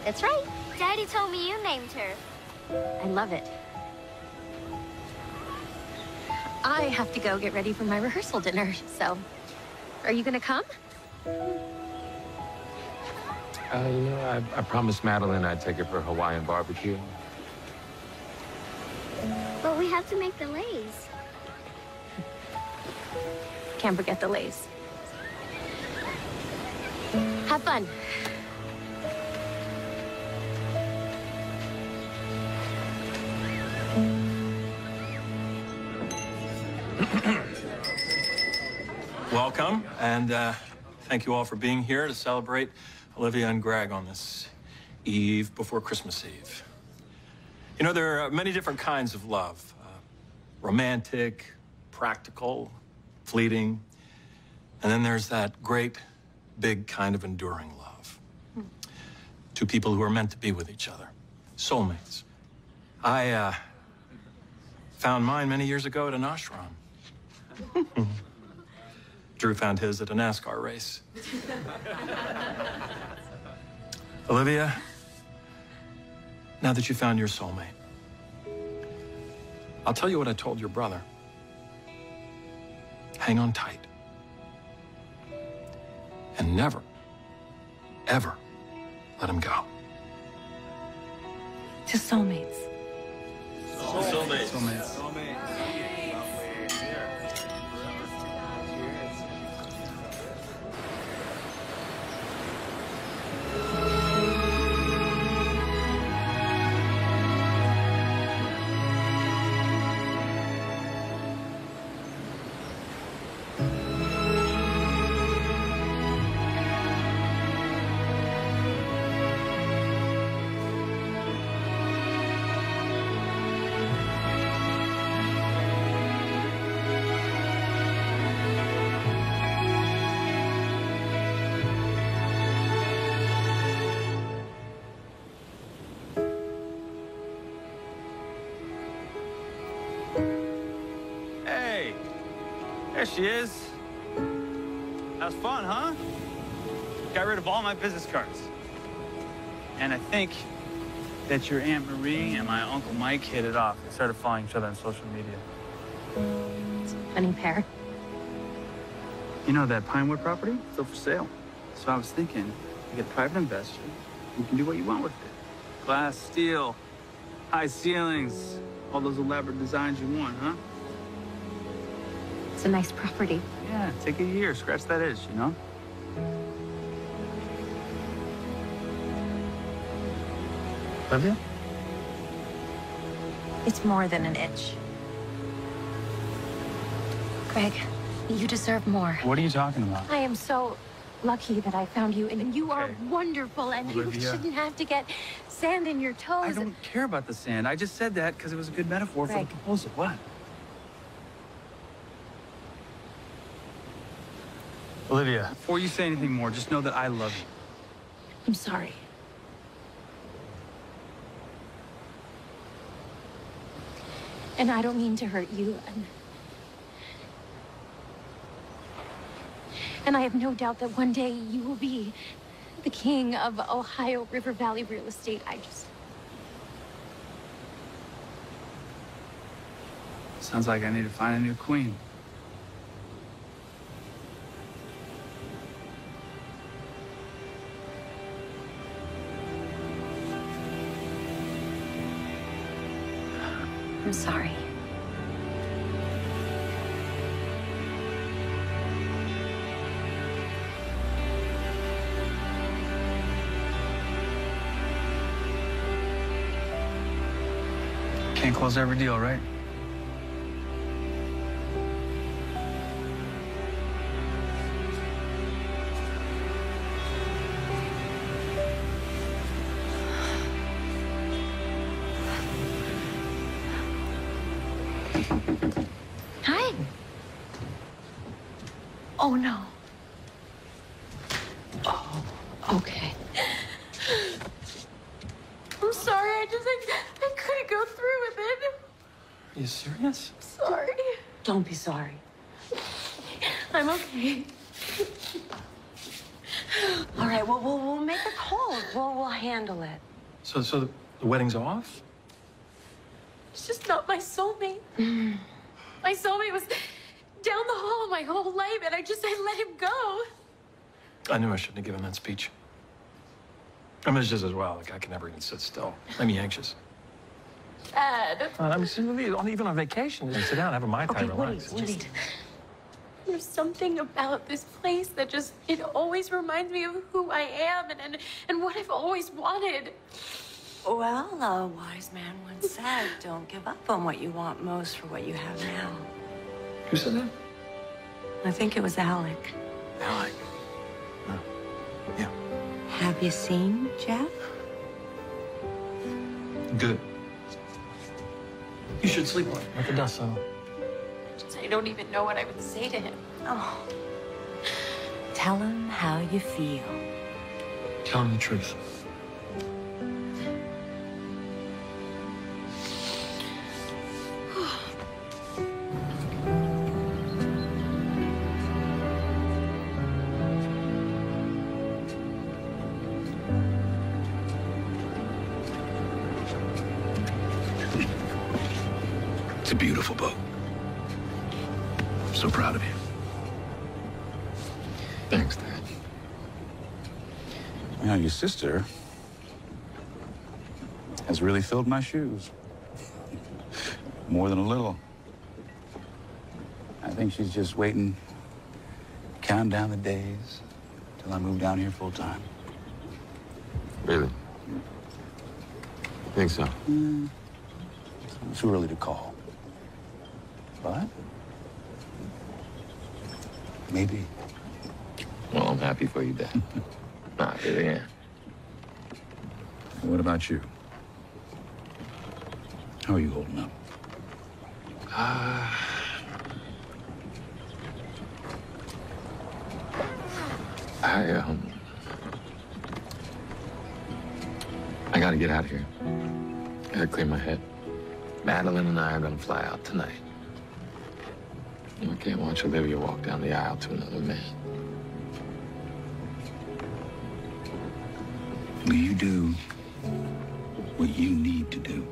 That's right. Daddy told me you named her. I love it. I have to go get ready for my rehearsal dinner, so are you gonna come? I promised Madeline I'd take her for Hawaiian barbecue. But we have to make the lays. Can't forget the lays. Have fun. Welcome, and thank you all for being here to celebrate Olivia and Greg on this eve before Christmas Eve. You know, there are many different kinds of love. Romantic, practical, fleeting, and then there's that great, big kind of enduring love. Two people who are meant to be with each other, soulmates. I found mine many years ago at an ashram. Drew found his at a NASCAR race. Olivia, now that you found your soulmate, I'll tell you what I told your brother. Hang on tight. And never, ever let him go. To soulmates. Soulmates. Soulmates. There she is. That was fun, huh? Got rid of all my business cards. And I think that your Aunt Marie and my Uncle Mike hit it off and started following each other on social media. It's a funny pair. You know that Pinewood property? Still for sale. So I was thinking, you get a private investor, you can do what you want with it. Glass, steel, high ceilings, all those elaborate designs you want, huh? It's a nice property. Yeah, take a year, scratch that itch, you know? Olivia? It's more than an itch. Greg, you deserve more. What are you talking about? I am so lucky that I found you, and you are wonderful, and Olivia. you shouldn't have to get sand in your toes. I don't care about the sand. I just said that because it was a good metaphor for the Greg. proposal. What? Olivia, before you say anything more, just know that I love you. I'm sorry. And I don't mean to hurt you. And I have no doubt that one day you will be the king of Ohio River Valley real estate. Sounds like I need to find a new queen. I'm sorry. Can't close every deal, right? Hi. Oh, no. Oh, okay. I'm sorry. I couldn't go through with it. Are you serious? Sorry. Don't be sorry. I'm okay. All right, well, we'll make a call. We'll handle it. So the wedding's off? It's just not my soulmate. My soulmate was down the hall my whole life, and I let him go. I knew I shouldn't have given that speech. I mean, it's just as well. Like, I can never even sit still. Made me anxious. Dad. I mean, even on vacation, just sit down, have a Mai Tai, Okay, relax. wait. There's something about this place that it always reminds me of who I am and what I've always wanted. Well, a wise man once said, don't give up on what you want most for what you have now. Who said that? I think it was Alec. Alec. Oh. Yeah. Have you seen Jeff? Good. You should sleep on it. Let the dust settle. I don't even know what I would say to him. Oh. Tell him how you feel. Tell him the truth. It's a beautiful boat. I'm so proud of you. Thanks, Dad. You know, your sister has really filled my shoes. More than a little. I think she's just waiting, counting down the days till I move down here full time. Really? Think so? It's too early to call. But maybe. Well, I'm happy for you, Dad. I really am. What about you? How are you holding up? I gotta get out of here. Gotta clear my head. Madeline and I are gonna fly out tonight. I can't watch Olivia walk down the aisle to another man. Will you do what you need to do?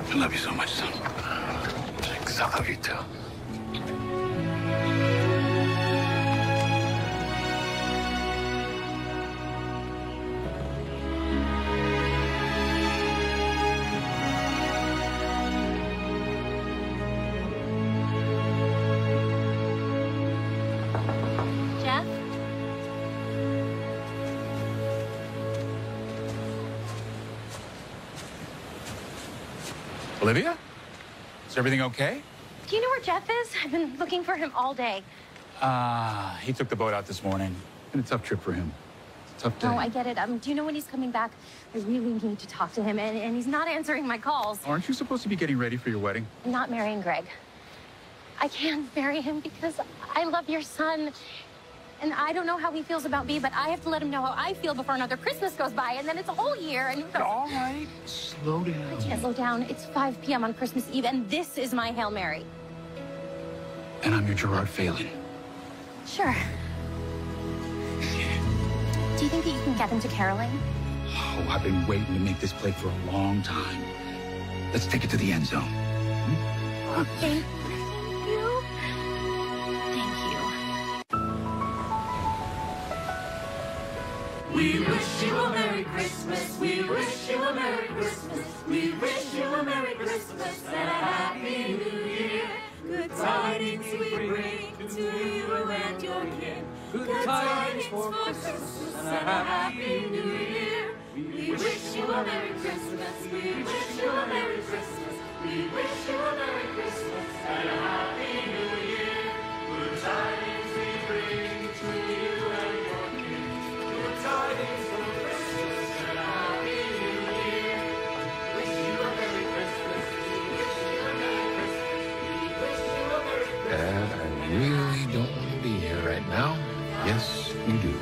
I love you so much, son. Thanks. I love you too. Jeff? Olivia? Is everything okay? Do you know where Jeff is? I've been looking for him all day. He took the boat out this morning. Been a tough trip for him. Tough day. Oh, I get it. Do you know when he's coming back? I really need to talk to him, and he's not answering my calls. Aren't you supposed to be getting ready for your wedding? I'm not marrying Greg. I can't marry him because I love your son. And I don't know how he feels about me, but I have to let him know how I feel before another Christmas goes by, and then it's a whole year. And all right, slow down. I can't slow down. It's 5 p.m. on Christmas Eve, and this is my Hail Mary. And I'm your Gerard Phelan. Sure. Do you think that you can get him to caroling? Oh, I've been waiting to make this play for a long time. Let's take it to the end zone. Thank you. Thank you. We wish you a Merry Christmas. We wish you a Merry Christmas. We wish you a Merry Christmas and a Happy New Year. Good tidings we bring to you and your kin. Good tidings for Christmas and a Happy New Year. We wish you a Merry Christmas. We wish you a Merry Christmas. We wish you a Merry Christmas and a Happy New Year. Good tidings we bring to you and your kin. Good tidings for Christmas and a Happy New Year. Wish you a Merry Christmas. We wish you a Merry Christmas. We wish you a Merry Christmas. Dad, I really don't want to be here right now. Yes, you do.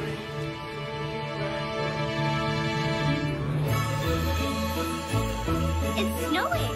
It's snowing.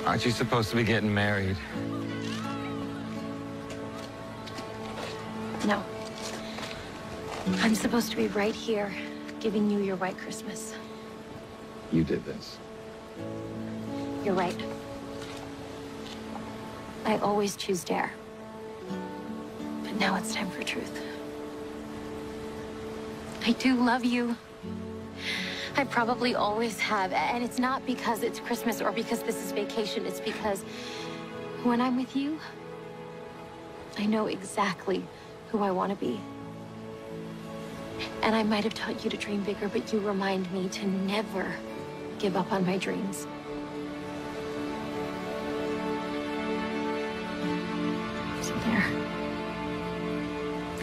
Aren't you supposed to be getting married? No. I'm supposed to be right here, giving you your white Christmas. You did this. You're right. I always choose dare. But now it's time for truth. I do love you. I probably always have, and it's not because it's Christmas or because this is vacation. It's because when I'm with you, I know exactly who I want to be. And I might have taught you to dream bigger, but you remind me to never give up on my dreams. So there.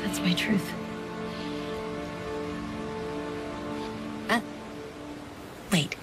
That's my truth. Wait.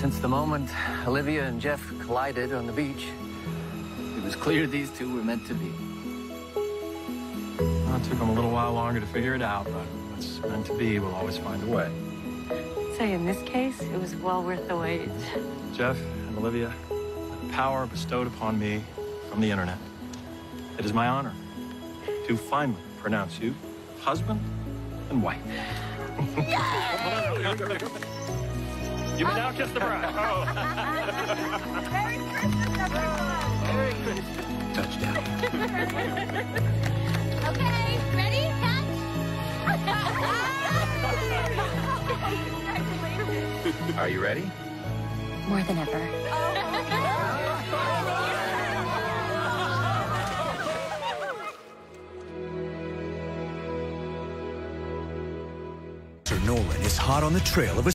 Since the moment Olivia and Jeff collided on the beach, it was clear these two were meant to be. Well, it took them a little while longer to figure it out, but what's meant to be will always find a way. Say, in this case, it was well worth the wait. Jeff and Olivia, the power bestowed upon me from the internet. It is my honor to finally pronounce you husband and wife. You may now kiss the bride. Merry Christmas, everyone! Merry Christmas. Touchdown. Okay, ready? Catch? Are you ready? More than ever. Nolan is hot on the trail of a